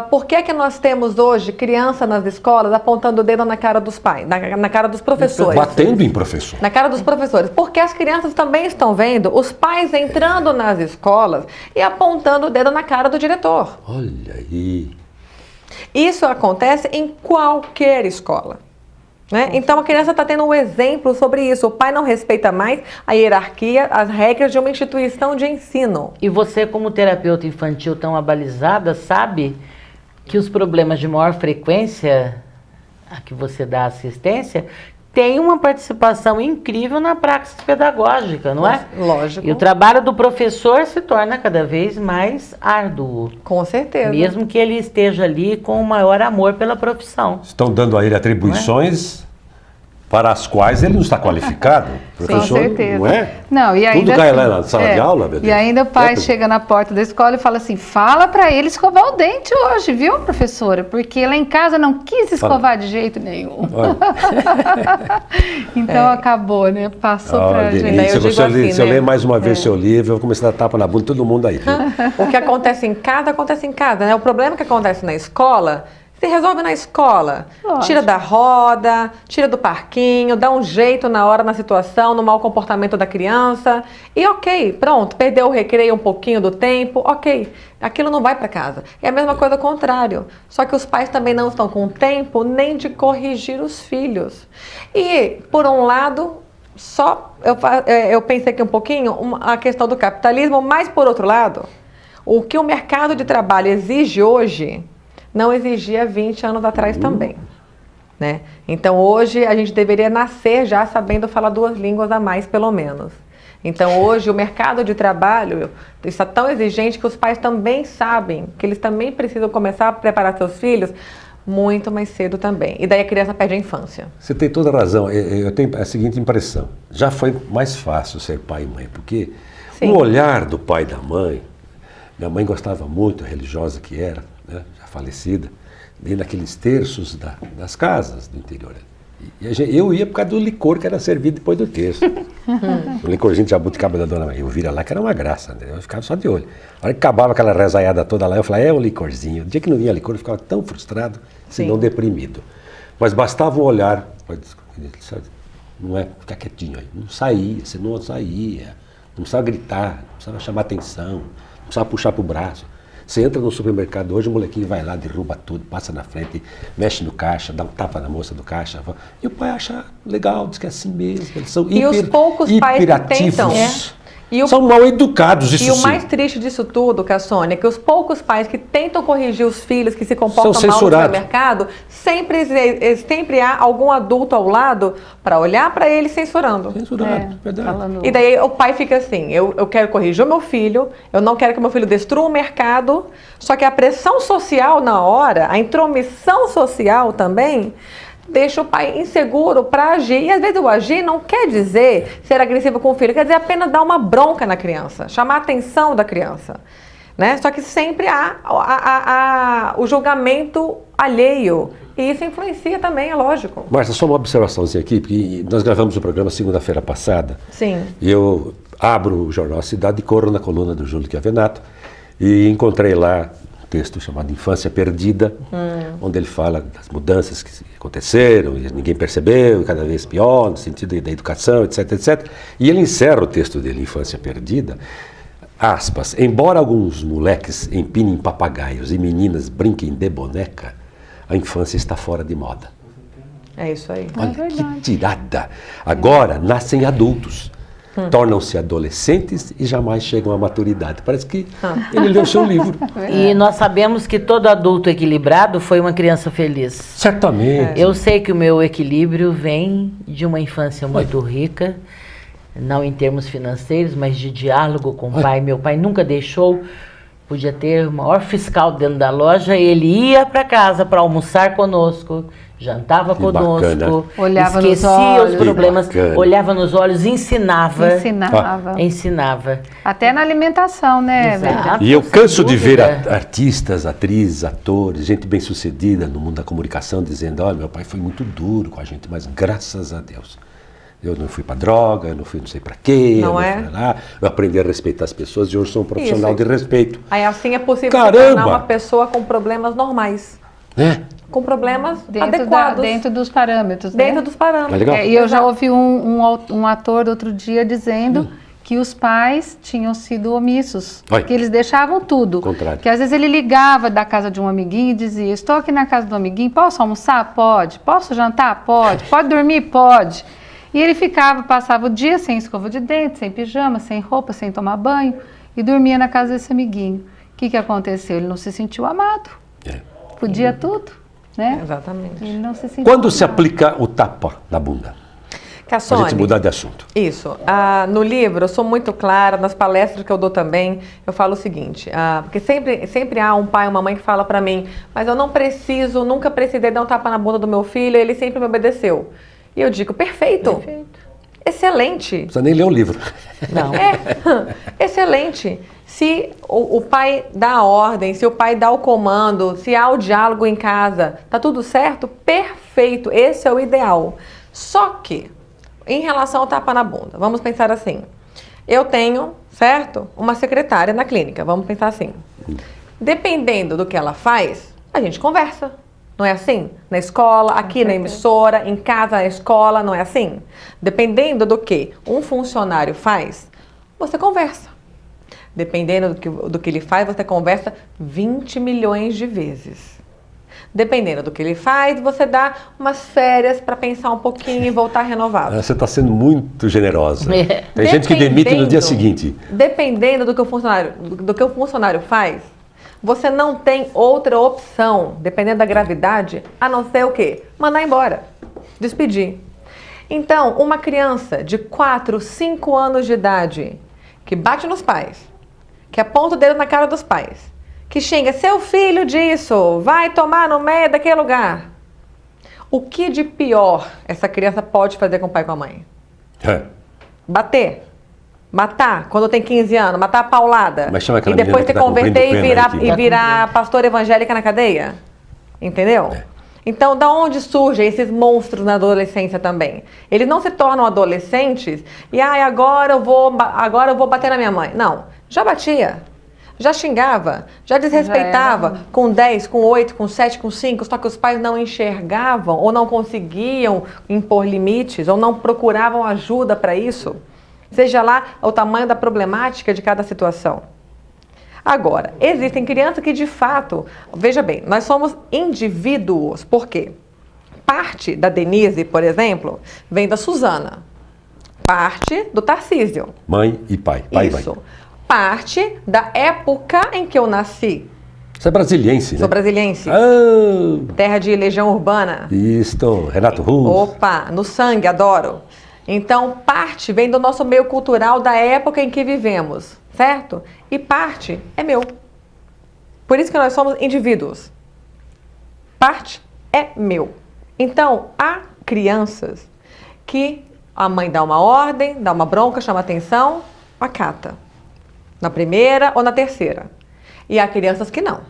por que que nós temos hoje criança nas escolas apontando o dedo na cara dos pais, na cara dos professores? Batendo em professor. Na cara dos professores. Porque as crianças também estão vendo os pais entrando nas escolas e apontando o dedo na cara do diretor. Olha aí. Isso acontece em qualquer escola. Né? Então a criança está tendo um exemplo sobre isso. O pai não respeita mais a hierarquia, as regras de uma instituição de ensino. E você, como terapeuta infantil tão abalizada, sabe que os problemas de maior frequência a que você dá assistência tem uma participação incrível na praxis pedagógica, não é? Lógico. E o trabalho do professor se torna cada vez mais árduo. Com certeza. Mesmo que ele esteja ali com o maior amor pela profissão. Estão dando a ele atribuições para as quais ele não está qualificado. Professor, com certeza. não é? Não, e ainda tudo cai assim, lá na sala de aula, meu Deus. E ainda o pai chega na porta da escola e fala assim, fala para ele escovar o dente hoje, viu, professora? Porque lá em casa não quis escovar de jeito nenhum. Então acabou, né? Passou pra gente. Denise, se eu ler mais uma vez seu livro, eu vou começar a dar tapa na bunda de todo mundo aí. Viu? O que acontece em casa, né? O problema que acontece na escola se resolve na escola. Lógico. Tira da roda, tira do parquinho, dá um jeito na hora, na situação, no mau comportamento da criança. E ok, pronto, perdeu o recreio um pouquinho do tempo, ok. Aquilo não vai para casa. É a mesma coisa ao contrário. Só que os pais também não estão com tempo nem de corrigir os filhos. E, por um lado, eu pensei aqui um pouquinho a questão do capitalismo, mas, por outro lado, o que o mercado de trabalho exige hoje não exigia 20 anos atrás também. Né? Então, hoje, a gente deveria nascer já sabendo falar 2 línguas a mais, pelo menos. Então, hoje, o mercado de trabalho está tão exigente que os pais também sabem que eles também precisam começar a preparar seus filhos muito mais cedo também. E daí a criança perde a infância. Você tem toda a razão. Eu tenho a seguinte impressão. Já foi mais fácil ser pai e mãe, porque o olhar do pai e da mãe, minha mãe gostava muito, religiosa que era, né, já falecida, dentro daqueles terços das casas do interior. E eu ia por causa do licor que era servido depois do terço. O licorzinho de jabuticaba da dona Maria. Eu vira lá que era uma graça, né? Eu ficava só de olho. A hora que acabava aquela rezaiada toda lá, eu falava, é um licorzinho. O dia que não vinha licor, eu ficava tão frustrado, se não deprimido. Mas bastava um olhar, não é, ficar quietinho aí. Não saía, você não saía, não precisava gritar, não precisava chamar atenção, não precisava puxar pro braço. Você entra no supermercado hoje, o molequinho vai lá, derruba tudo, passa na frente, mexe no caixa, dá um tapa na moça do caixa. E o pai acha legal, diz que é assim mesmo. Eles são os poucos pais que tentam, são mal educados, isso sim. E o sim. mais triste disso tudo, Cassônia, é que os poucos pais que tentam corrigir os filhos que se comportam São mal no censurados. supermercado, sempre há algum adulto ao lado para olhar para ele censurando. Censurado, verdade. Falando... E daí o pai fica assim, eu quero corrigir o meu filho, eu não quero que o meu filho destrua o mercado, só que a pressão social na hora, a intromissão social também, deixa o pai inseguro para agir. E às vezes o agir não quer dizer ser agressivo com o filho, quer dizer apenas dar uma bronca na criança, chamar a atenção da criança. Né? Só que sempre há o julgamento alheio. E isso influencia também, é lógico. Márcia, só uma observaçãozinha aqui, porque nós gravamos o programa segunda-feira passada. Sim. E eu abro o jornal Cidade e corro na coluna do Júlio Chiavenato e encontrei lá um texto chamado Infância Perdida, onde ele fala das mudanças que aconteceram e ninguém percebeu, e cada vez pior, no sentido da educação, etc, etc. E ele encerra o texto dele, Infância Perdida, aspas, embora alguns moleques empinem papagaios e meninas brinquem de boneca, a infância está fora de moda. É isso aí. Olha que tirada. Agora nascem adultos. tornam-se adolescentes e jamais chegam à maturidade. Parece que ele leu o seu livro. E nós sabemos que todo adulto equilibrado foi uma criança feliz. Certamente. Eu sei que o meu equilíbrio vem de uma infância muito rica, não em termos financeiros, mas de diálogo com o pai. Meu pai nunca deixou, podia ter o maior fiscal dentro da loja, ele ia para casa para almoçar conosco, jantava Que conosco, bacana. Olhava nos esquecia olhos. os problemas, Que bacana. olhava nos olhos, ensinava. Ensinava. Até na alimentação, né, Exato. Vera? E eu sem canso de ver dúvida. artistas, atrizes, atores, gente bem-sucedida no mundo da comunicação dizendo: olha, meu pai foi muito duro com a gente, mas graças a Deus. Eu não fui para droga, eu não fui não sei para quê, Não eu é? fui lá, eu aprendi a respeitar as pessoas e hoje sou um profissional Isso. de respeito. Aí assim é possível Caramba! se tornar uma pessoa com problemas normais. Né? Com problemas Dentro, adequados. dentro dos parâmetros, né? Dentro dos parâmetros. É legal. E eu já ouvi um ator outro dia dizendo que os pais tinham sido omissos, Oi. que eles deixavam tudo. O contrário. Que às vezes ele ligava da casa de um amiguinho e dizia: estou aqui na casa do amiguinho, posso almoçar? Pode. Posso jantar? Pode. Pode dormir? Pode. E ele passava o dia sem escova de dente, sem pijama, sem roupa, sem tomar banho e dormia na casa desse amiguinho. O que aconteceu? Ele não se sentiu amado. É. Podia tudo, né? Exatamente. Ele não se sentiu Quando se amado. aplica o tapa na bunda? Para a Cassone, gente mudar de assunto. Isso. No livro, eu sou muito clara, nas palestras que eu dou também, eu falo o seguinte, porque sempre há um pai ou uma mãe que fala pra mim: mas eu não preciso, nunca precisei dar um tapa na bunda do meu filho, ele sempre me obedeceu. E eu digo: perfeito. Excelente. Não precisa nem ler o livro. Não. Excelente. Se o pai dá a ordem, se o pai dá o comando, se há o diálogo em casa, tá tudo certo? Perfeito. Esse é o ideal. Só que, em relação ao tapa na bunda, vamos pensar assim. Eu tenho, certo? Uma secretária na clínica, vamos pensar assim. Dependendo do que ela faz, a gente conversa. Não é assim? Na escola, aqui na emissora, em casa, na escola, não é assim? Dependendo do que um funcionário faz, você conversa. Dependendo do que ele faz, você conversa 20 milhões de vezes. Dependendo do que ele faz, você dá umas férias para pensar um pouquinho e voltar renovado. Você está sendo muito generosa. É. Tem gente que demite no dia seguinte. Dependendo do que o funcionário faz, você não tem outra opção, dependendo da gravidade, a não ser o quê? Mandar embora, despedir. Então, uma criança de 4, 5 anos de idade, que bate nos pais, que aponta o dedo na cara dos pais, que xinga: seu filho disso, vai tomar no meio daquele lugar. O que de pior essa criança pode fazer com o pai e com a mãe? É. Bater. Matar, quando tem 15 anos, matar a paulada. Mas chama aquela e depois menina que se tá cumprindo converter e pena virar, aí que- e virar pastora evangélica na cadeia. Entendeu? É. Então, da onde surgem esses monstros na adolescência também? Eles não se tornam adolescentes e agora eu vou bater na minha mãe. Não, já batia. Já xingava, já desrespeitava com 10, com 8, com 7, com 5, só que os pais não enxergavam ou não conseguiam impor limites ou não procuravam ajuda para isso. Seja lá o tamanho da problemática de cada situação. Agora, existem crianças que de fato, veja bem, nós somos indivíduos. Por quê? Parte da Denise, por exemplo, vem da Suzana. Parte do Tarcísio. Mãe e pai. Pai e mãe. Isso. Parte da época em que eu nasci. Você é brasiliense, né? Sou brasiliense. Ah, Terra de Legião Urbana. isto. Renato Russo. Opa, no sangue, adoro. Então, parte vem do nosso meio cultural da época em que vivemos, certo? E parte é meu. Por isso que nós somos indivíduos. Parte é meu. Então, há crianças que a mãe dá uma ordem, dá uma bronca, chama atenção, acata. Na primeira ou na terceira. E há crianças que não.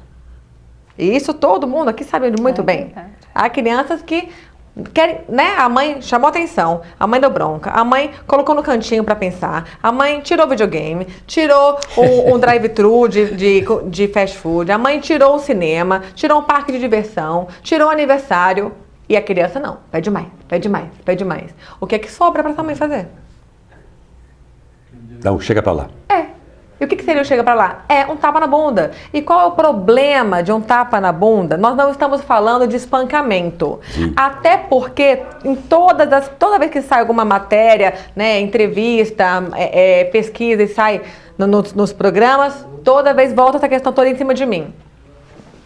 E isso todo mundo aqui sabe muito bem. verdade. Há crianças que querem, né? A mãe chamou atenção, a mãe deu bronca, a mãe colocou no cantinho para pensar, a mãe tirou o videogame, tirou um drive-thru de fast food, a mãe tirou o cinema, tirou um parque de diversão, tirou o aniversário. E a criança não, pede mais, pede mais, pede mais. O que é que sobra para essa mãe fazer? Não, chega pra lá. E o que seria o chega pra lá? É um tapa na bunda. E qual é o problema de um tapa na bunda? Nós não estamos falando de espancamento. Até porque toda vez que sai alguma matéria, né, entrevista, pesquisa e sai nos programas, toda vez volta essa questão toda em cima de mim.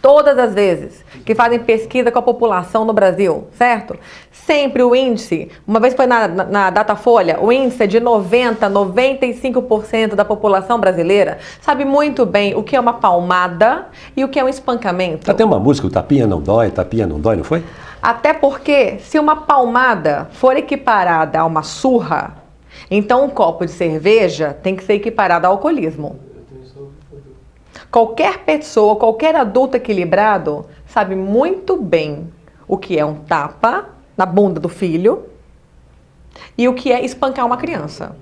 Todas as vezes que fazem pesquisa com a população no Brasil, certo? Sempre o índice, uma vez foi na Datafolha, o índice é de 95% da população brasileira sabe muito bem o que é uma palmada e o que é um espancamento. Até uma música, o tapinha não dói, não foi? Até porque se uma palmada for equiparada a uma surra, então um copo de cerveja tem que ser equiparado ao alcoolismo. Qualquer pessoa, qualquer adulto equilibrado sabe muito bem o que é um tapa na bunda do filho e o que é espancar uma criança.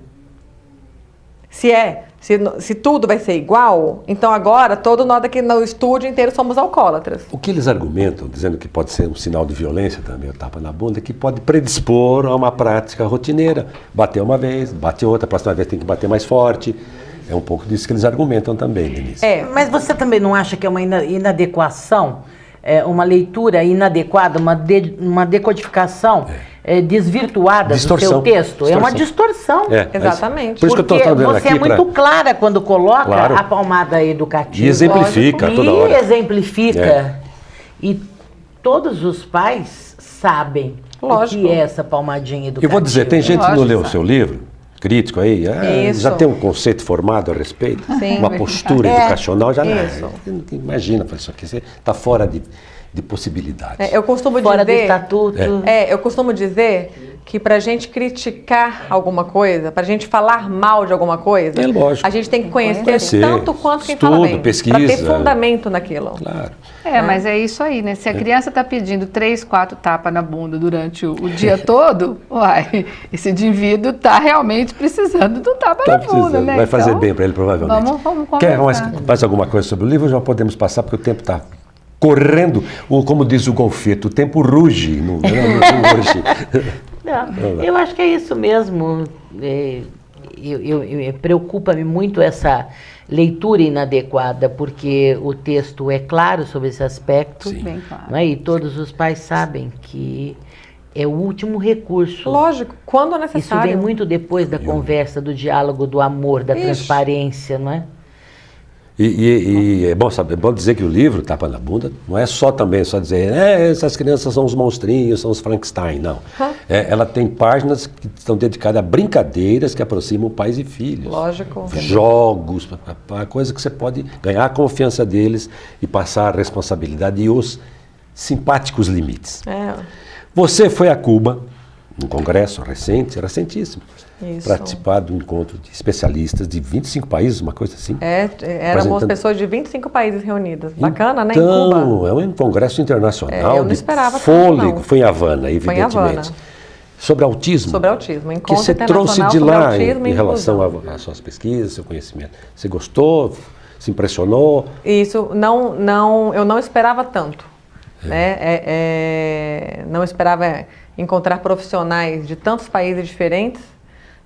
Se tudo vai ser igual, então agora todos nós aqui no estúdio inteiro somos alcoólatras. O que eles argumentam, dizendo que pode ser um sinal de violência também, o tapa na bunda, é que pode predispor a uma prática rotineira. Bater uma vez, bate outra, a próxima vez tem que bater mais forte. É um pouco disso que eles argumentam também, Denise. Mas você também não acha que é uma inadequação, uma leitura inadequada, uma decodificação desvirtuada Distorção. do seu texto? É uma distorção. Exatamente. Por isso que eu Porque estou falando você aqui é muito clara quando coloca a palmada educativa. E exemplifica toda hora. E exemplifica. E todos os pais sabem o que é essa palmadinha educativa. Eu vou dizer, tem gente que não leu o seu livro, crítico aí, já tem um conceito formado a respeito, uma postura educacional, já imagina, isso aqui está fora de possibilidades. Eu costumo fora dizer, do estatuto. Eu costumo dizer que para a gente criticar alguma coisa, para a gente falar mal de alguma coisa, lógico. A gente tem que conhecer tanto quanto quem fala bem, pesquisa, para ter fundamento naquilo. Claro. Mas é isso aí, né? Se a criança está pedindo 3, 4 tapas na bunda durante o dia todo, esse indivíduo está realmente precisando do tapa na bunda, né? Vai fazer bem para ele, provavelmente. Vamos Quer mais alguma coisa sobre o livro? Já podemos passar, porque o tempo está correndo. Como diz o Golfeto, o tempo ruge. Não urge. Eu acho que é isso mesmo. Preocupa-me muito essa leitura inadequada, porque o texto é claro sobre esse aspecto. Bem claro. Não é? E todos os pais sabem que é o último recurso. Lógico, quando necessário. Isso vem muito depois da conversa, do diálogo, do amor, da transparência, não é? E é bom dizer que o livro, Tapa na Bunda, não é só dizer essas crianças são os monstrinhos, são os Frankenstein, não. Ela tem páginas que estão dedicadas a brincadeiras que aproximam pais e filhos. Lógico. Jogos, coisa que você pode ganhar a confiança deles e passar a responsabilidade e os simpáticos limites. Você foi a Cuba, num congresso recentíssimo, participar do encontro de especialistas de 25 países, uma coisa assim. Éramos pessoas de 25 países reunidas. Bacana, né? Em Cuba. Então, É um congresso internacional eu não esperava fôlego. tanto, não. Foi em Havana, evidentemente. Foi em Havana. Sobre autismo. Sobre autismo. Que Encontro você trouxe internacional de sobre lá autismo em e relação inclusão. às suas pesquisas, seu conhecimento. Você gostou? Se impressionou? Isso, eu não esperava tanto. Né? Não esperava encontrar profissionais de tantos países diferentes.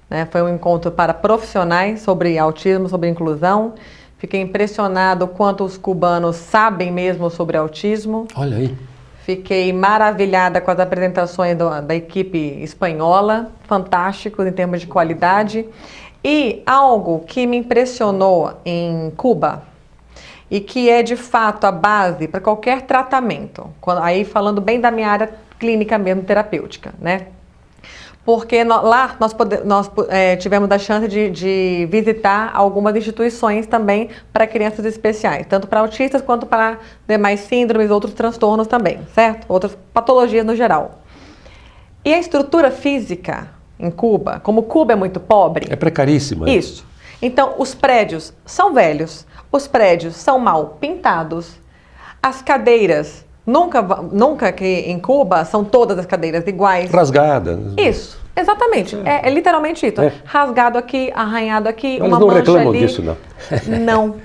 Né? Foi um encontro para profissionais sobre autismo, sobre inclusão. Fiquei impressionado quanto os cubanos sabem mesmo sobre autismo. Olha aí. Fiquei maravilhada com as apresentações da equipe espanhola, fantásticos em termos de qualidade. E algo que me impressionou em Cuba, e que é de fato a base para qualquer tratamento, aí falando bem da minha área clínica mesmo, terapêutica, né? Porque lá nós tivemos a chance de visitar algumas instituições também para crianças especiais, tanto para autistas quanto para demais síndromes, outros transtornos também, certo? Outras patologias no geral. E a estrutura física em Cuba, como Cuba é muito pobre... É precaríssima. Isso. Então, os prédios são velhos, os prédios são mal pintados, as cadeiras... Nunca que em Cuba são todas as cadeiras iguais. Rasgadas. Isso, exatamente. É literalmente isso. Rasgado aqui, arranhado aqui, Eles uma não mancha reclamam ali. disso, não. Não.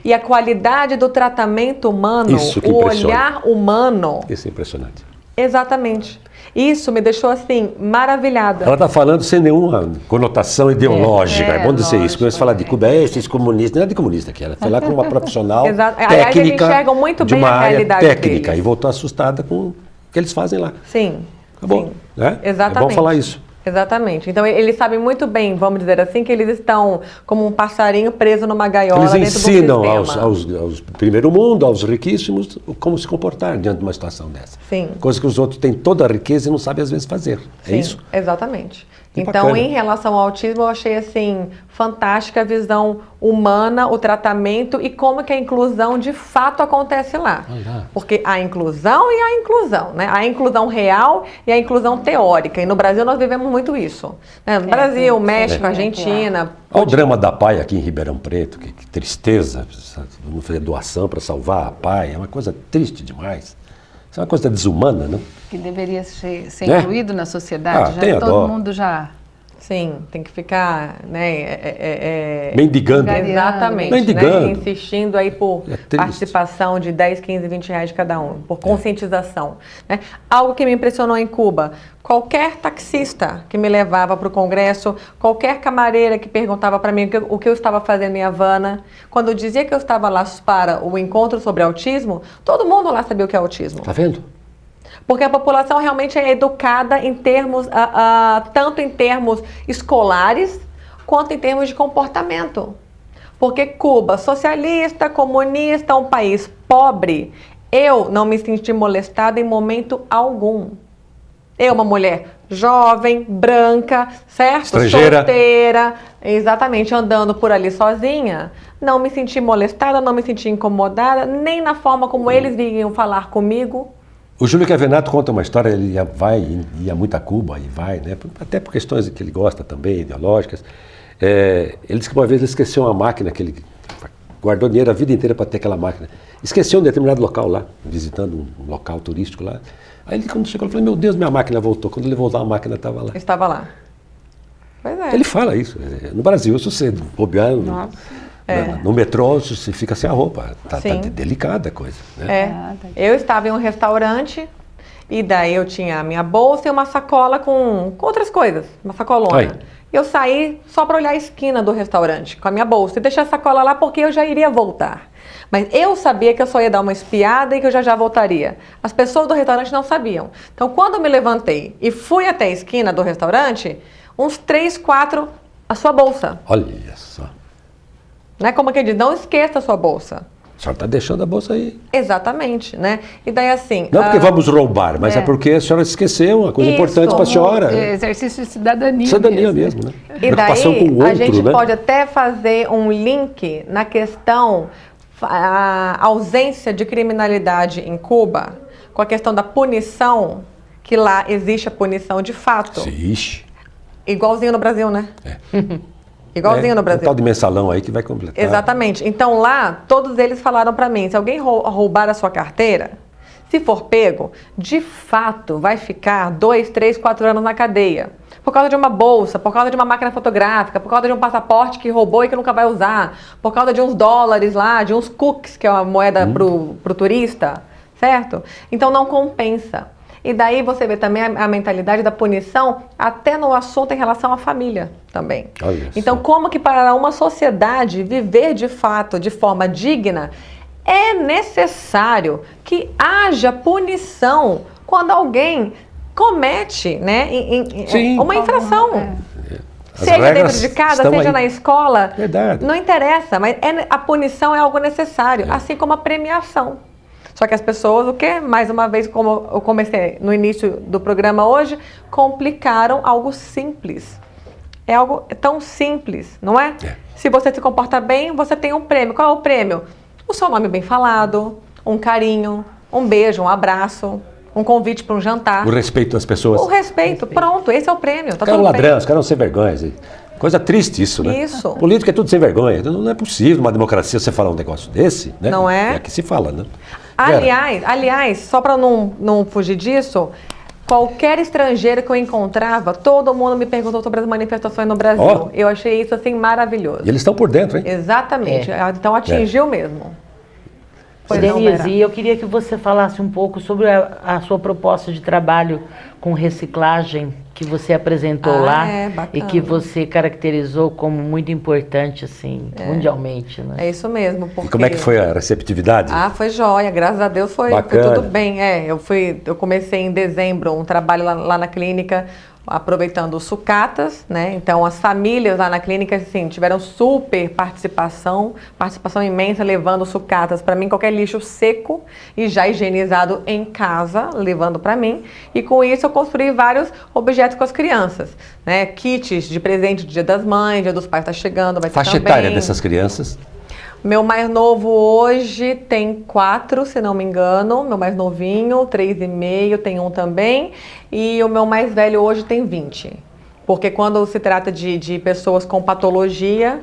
E a qualidade do tratamento humano, Isso que o impressiona. olhar humano... Isso é impressionante. Exatamente. Isso me deixou, assim, maravilhada. Ela está falando sem nenhuma conotação ideológica. É bom dizer isso. Quando você fala de Cuba, esses comunistas, não é de comunista aqui. Ela foi lá com uma profissional Aliás, eles enxergam muito de bem uma a área realidade técnica deles. e voltou assustada com o que eles fazem lá. Sim. Acabou. Sim. Né? Exatamente. É bom falar isso. Exatamente. Então, eles sabem muito bem, vamos dizer assim, que eles estão como um passarinho preso numa gaiola Eles dentro ensinam do sistema. aos primeiro mundo, aos riquíssimos, como se comportar diante de uma situação dessa. Sim. Coisa que os outros têm toda a riqueza e não sabem às vezes fazer. É Sim, isso? exatamente. Que Então, bacana. em relação ao autismo, eu achei assim fantástica a visão humana, o tratamento e como que a inclusão de fato acontece lá. Olha. Porque há inclusão e há inclusão, né? Há a inclusão real e a inclusão teórica. E no Brasil nós vivemos muito isso. Né? No Brasil, México, Argentina. Olha o drama da PAI aqui em Ribeirão Preto, que tristeza. Vamos fazer doação para salvar a PAI. É uma coisa triste demais. Isso é uma coisa desumana, né? Que deveria ser Né? incluído na sociedade. Ah, tenha todo dó. mundo já... Sim, tem que ficar, né? Mendigando. Exatamente, Mendigando. né? Insistindo aí por É triste. participação de 10, 15, 20 reais de cada um, por conscientização. Né? Algo que me impressionou em Cuba, qualquer taxista que me levava para o congresso, qualquer camareira que perguntava para mim o que eu estava fazendo em Havana, quando eu dizia que eu estava lá para o encontro sobre autismo, todo mundo lá sabia o que é autismo. Tá vendo? Porque a população realmente é educada em termos, tanto em termos escolares, quanto em termos de comportamento. Porque Cuba, socialista, comunista, um país pobre, eu não me senti molestada em momento algum. Eu, uma mulher jovem, branca, certo? Estrangeira. Solteira, exatamente, andando por ali sozinha, não me senti molestada, não me senti incomodada, nem na forma como eles vinham falar comigo. O Júlio Chiavenato conta uma história, ele ia muito a Cuba e vai, né? Até por questões que ele gosta também, ideológicas. Ele disse que uma vez ele esqueceu uma máquina, que ele guardou dinheiro a vida inteira para ter aquela máquina. Esqueceu um determinado local lá, visitando um local turístico lá. Aí ele, quando chegou, ele falou, meu Deus, minha máquina voltou. Quando ele voltou, a máquina estava lá. Estava lá. Pois é. Ele fala isso. No Brasil, se você bobear no metrô, você fica sem a roupa. Tá delicada a coisa. Né? Eu estava em um restaurante e daí eu tinha a minha bolsa e uma sacola com outras coisas, uma sacolona. Aí. Eu saí só para olhar a esquina do restaurante com a minha bolsa e deixei a sacola lá porque eu já iria voltar. Mas eu sabia que eu só ia dar uma espiada e que eu já voltaria. As pessoas do restaurante não sabiam. Então, quando eu me levantei e fui até a esquina do restaurante, uns 3, 4, a sua bolsa. Olha só. Né? Como que ele diz, não esqueça a sua bolsa. A senhora está deixando a bolsa aí. Exatamente, né? E daí assim... Não porque vamos roubar, mas é porque a senhora esqueceu uma coisa Isso. importante para a senhora. Exercício de cidadania. Cidadania mesmo, né? E Preocupação daí com o outro, a gente né? pode até fazer um link na questão a ausência de criminalidade em Cuba, com a questão da punição, que lá existe a punição de fato. Ixi. Igualzinho no Brasil, né? Igualzinho no Brasil. Um tal de mensalão aí que vai completar. Exatamente. Então lá, todos eles falaram para mim, se alguém roubar a sua carteira, se for pego, de fato vai ficar 2, 3, 4 anos na cadeia. Por causa de uma bolsa, por causa de uma máquina fotográfica, por causa de um passaporte que roubou e que nunca vai usar, por causa de uns dólares lá, de uns cookies, que é uma moeda pro turista, certo? Então não compensa. E daí você vê também a mentalidade da punição até no assunto em relação à família também. Olha Então só. como que para uma sociedade viver de fato, de forma digna, é necessário que haja punição quando alguém comete, né, Sim. uma infração. As Seja dentro regras de casa, estão seja aí. na escola, Verdade. não interessa, mas a punição é algo necessário, assim como a premiação. Só que as pessoas, mais uma vez, como eu comecei no início do programa hoje, complicaram algo simples. É algo tão simples, não é? Se você se comporta bem, você tem um prêmio. Qual é o prêmio? O seu nome bem falado, um carinho, um beijo, um abraço, um convite para um jantar. O respeito das pessoas. O respeito, pronto, esse é o prêmio. Tá Os caras tudo ladrão, bem. os caras não sem vergonha. Coisa triste isso, né? Isso. Política é tudo sem vergonha. Não é possível numa democracia você falar um negócio desse, né? Não é? É aqui se fala, né? Vera, Aliás, só para não fugir disso, qualquer estrangeiro que eu encontrava, todo mundo me perguntou sobre as manifestações no Brasil. Ó. Eu achei isso assim maravilhoso. e eles estão por dentro, hein? Exatamente. Então atingiu mesmo. Pois não, Denise, Vera. e eu queria que você falasse um pouco sobre a sua proposta de trabalho com reciclagem que você apresentou lá e bacana. que você caracterizou como muito importante, assim, mundialmente, né? É isso mesmo. E Porque... como é que foi a receptividade? Ah, foi jóia, graças a Deus foi Bacana. tudo bem. Eu comecei em dezembro um trabalho lá na clínica, aproveitando sucatas, né? Então as famílias lá na clínica, assim, tiveram super participação imensa, levando sucatas para mim, qualquer lixo seco e já higienizado em casa, levando para mim. E com isso eu construí vários objetos com as crianças, né? Kits de presente do Dia das Mães, Dia dos Pais está chegando, vai ter Faixa também. etária dessas crianças? Meu mais novo hoje tem 4, se não me engano. Meu mais novinho, 3,5, tem um também. E o meu mais velho hoje tem 20. Porque quando se trata de pessoas com patologia,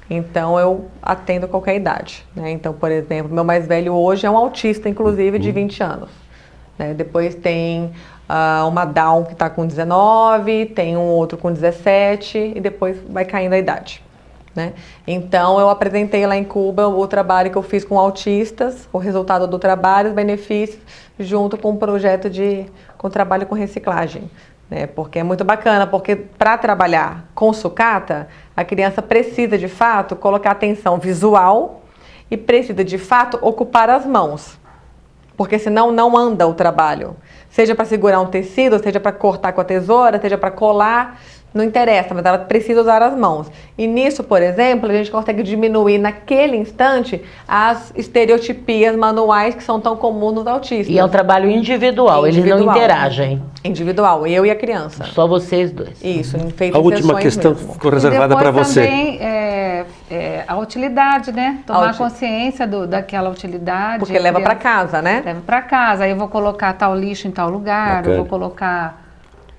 então eu atendo qualquer idade, né? Então, por exemplo, meu mais velho hoje é um autista, inclusive, de 20 anos. Né? Depois tem uma Down que está com 19, tem um outro com 17 e depois vai caindo a idade. Né? Então, eu apresentei lá em Cuba o trabalho que eu fiz com autistas, o resultado do trabalho, os benefícios, junto com um projeto com trabalho com reciclagem. Né? Porque é muito bacana, porque para trabalhar com sucata, a criança precisa, de fato, colocar atenção visual e precisa, de fato, ocupar as mãos. Porque senão não anda o trabalho. Seja para segurar um tecido, seja para cortar com a tesoura, seja para colar, não interessa, mas ela precisa usar as mãos. E nisso, por exemplo, a gente consegue diminuir naquele instante as estereotipias manuais que são tão comuns nos autistas. E é um trabalho individual, eles não interagem. Individual, eu e a criança. Só vocês dois. Isso, feito A última questão mesmo. ficou reservada para você. Também a utilidade, né? Tomar consciência daquela utilidade. Porque leva para casa, né? Leva para casa. Aí eu vou colocar tal lixo em tal lugar, Bacana. eu vou colocar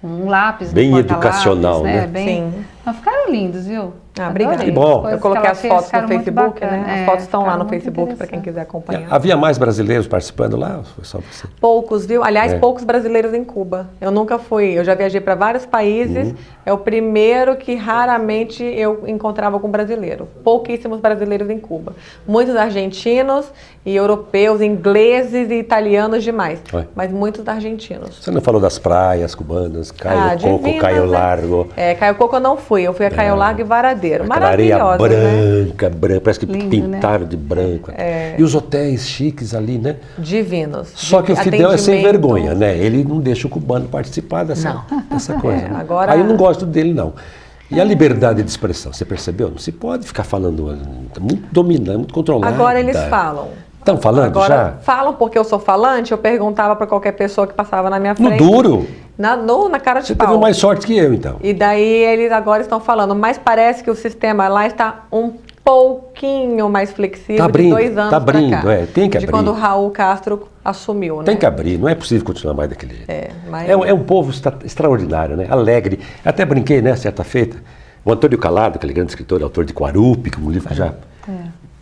um lápis Bem no porta-lápis, educacional, né? Bem... Sim. Mas ficaram lindos, viu? Obrigada. Adorei. Que bom. Coisas Eu coloquei que ela as fez fotos no ficaram muito Facebook, bacanas. né? As fotos estão lá ficaram no muito Facebook para quem interessantes. quiser acompanhar. Havia mais brasileiros participando lá? Ou foi só você? Poucos, viu? Aliás, poucos brasileiros em Cuba. Eu nunca fui, eu já viajei para vários países. É o primeiro que raramente eu encontrava com brasileiro. Pouquíssimos brasileiros em Cuba. Muitos argentinos e europeus, ingleses e italianos demais. Oi. Mas muitos argentinos. Você não falou das praias cubanas, Caio Coco, divinas, Caio né? Largo. Caio Coco eu não fui. Eu fui a Caio Largo e Varadeiro. Aquela areia Maravilhosas, né? branca, parece que Lindo, pintaram de branco. E os hotéis chiques ali, né? Divinos. Só que o Fidel é sem Atendimento. vergonha, né? Ele não deixa o cubano participar dessa coisa. né? agora- Aí eu não gosto dele, não. E a liberdade de expressão, você percebeu? Não se pode ficar falando, muito dominando, muito controlado. Agora eles falam. Estão falando Agora já? falam porque eu sou falante, eu perguntava para qualquer pessoa que passava na minha No frente. duro? Na cara de Você pau. teve mais sorte que eu, então. E daí eles agora estão falando, mas parece que o sistema lá está um pouquinho mais flexível Tá abrindo, de 2 anos tá abrindo, pra cá, tem que de abrir. quando o Raul Castro assumiu, né? Tem que abrir, não é possível continuar mais daquele jeito. Mas- É um povo extraordinário, né? Alegre. Até brinquei, né, certa feita. O Antônio Calado, aquele grande escritor, autor de Quarupi, que é um livro que já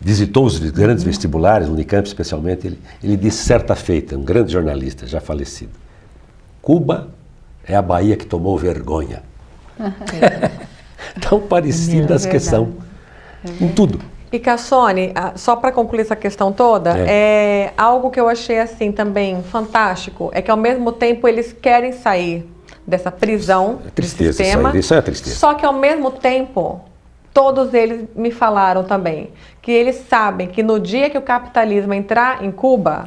visitou os grandes vestibulares, Unicamp especialmente, ele disse certa feita, um grande jornalista já falecido: Cuba é a Bahia que tomou vergonha. Tão parecidas que são em tudo. E Cassone, só para concluir essa questão toda, algo que eu achei assim também fantástico, é que ao mesmo tempo eles querem sair dessa prisão É tristeza do sistema, isso é tristeza. só que ao mesmo tempo, todos eles me falaram também que eles sabem que no dia que o capitalismo entrar em Cuba,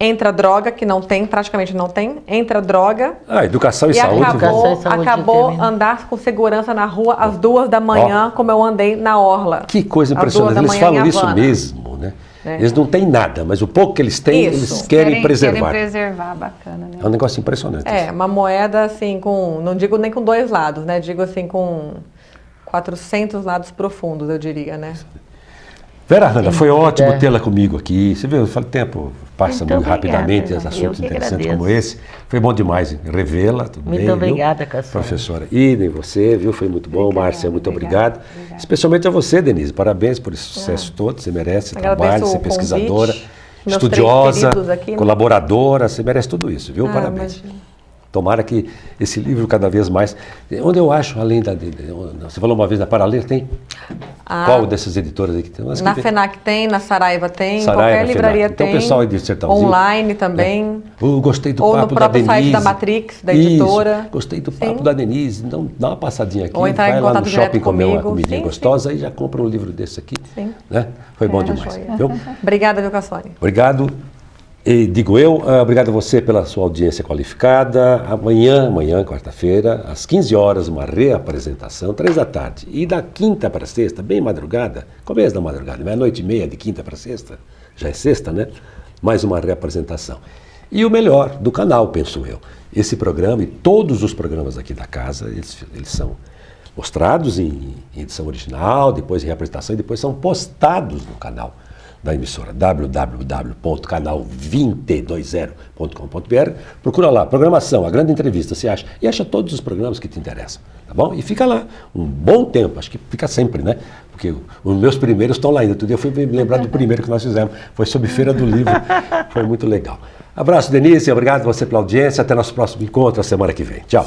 entra droga, que não tem, praticamente não tem, entra droga. Educação e E saúde. Educação e saúde acabou termina. andar com segurança na rua às 2 da manhã, como eu andei na orla. Que coisa Às 2 da impressionante. Eles manhã falam em isso Havana. mesmo, né? Eles não têm nada, mas o pouco que eles têm, Isso. eles querem preservar. Querem preservar, bacana, né? É um negócio impressionante. Uma moeda assim com, não digo nem com 2 lados, né? Digo assim com 400 lados profundos, eu diria, né? Vera Hanna, foi ótimo tê-la comigo aqui. Você viu, o tempo passa Muito muito rapidamente, obrigada, os eu assuntos que interessantes agradeço. como esse. Foi bom demais revê-la. Tudo Muito bem, obrigada, viu? Cassandra. Professora Idem, você, viu? Foi muito bom. Márcia, muito obrigado. Especialmente a você, Denise. Parabéns por esse sucesso todo. Você merece Agradeço trabalho, o ser pesquisadora, convite. Meus estudiosa, 3 queridos aqui, né? colaboradora. Você merece tudo isso, viu? Parabéns. Imagina. Tomara que esse livro cada vez mais... Onde eu acho, além você falou uma vez na Paraler, tem... Qual dessas editoras aí que tem? Na FENAC tem, na Saraiva tem, Saraiva, qualquer livraria FENAC. Então, tem. o pessoal aí de Sertãozinho, online também. Gostei do Ou papo no da próprio Denise. site da Matrix, da editora. Isso, gostei do papo da Denise. Então, dá uma passadinha aqui, Ou entrar vai em lá no contato shopping direto comer uma comigo. comidinha gostosa e já compra um livro desse aqui. Sim. Né? Foi bom demais. Joia. Viu? Obrigada, viu, Cassone? Obrigado. E digo eu, obrigado a você pela sua audiência qualificada. Amanhã, quarta-feira, às 15 horas, uma reapresentação, 3 da tarde. E da quinta para sexta, bem madrugada, começo da madrugada, meia-noite e meia, de quinta para sexta, já é sexta, né? Mais uma reapresentação. E o melhor do canal, penso eu. Esse programa e todos os programas aqui da casa, eles são mostrados em edição original, depois em reapresentação e depois são postados no canal da emissora, www.canal2020.com.br. Procura lá, programação, a grande entrevista, você acha. E acha todos os programas que te interessam, tá bom? E fica lá um bom tempo, acho que fica sempre, né? Porque os meus primeiros estão lá ainda. Outro dia eu fui me lembrar do primeiro que nós fizemos, foi sobre Feira do Livro, foi muito legal. Abraço, Denise, obrigado a você pela audiência, até nosso próximo encontro, a semana que vem. Tchau.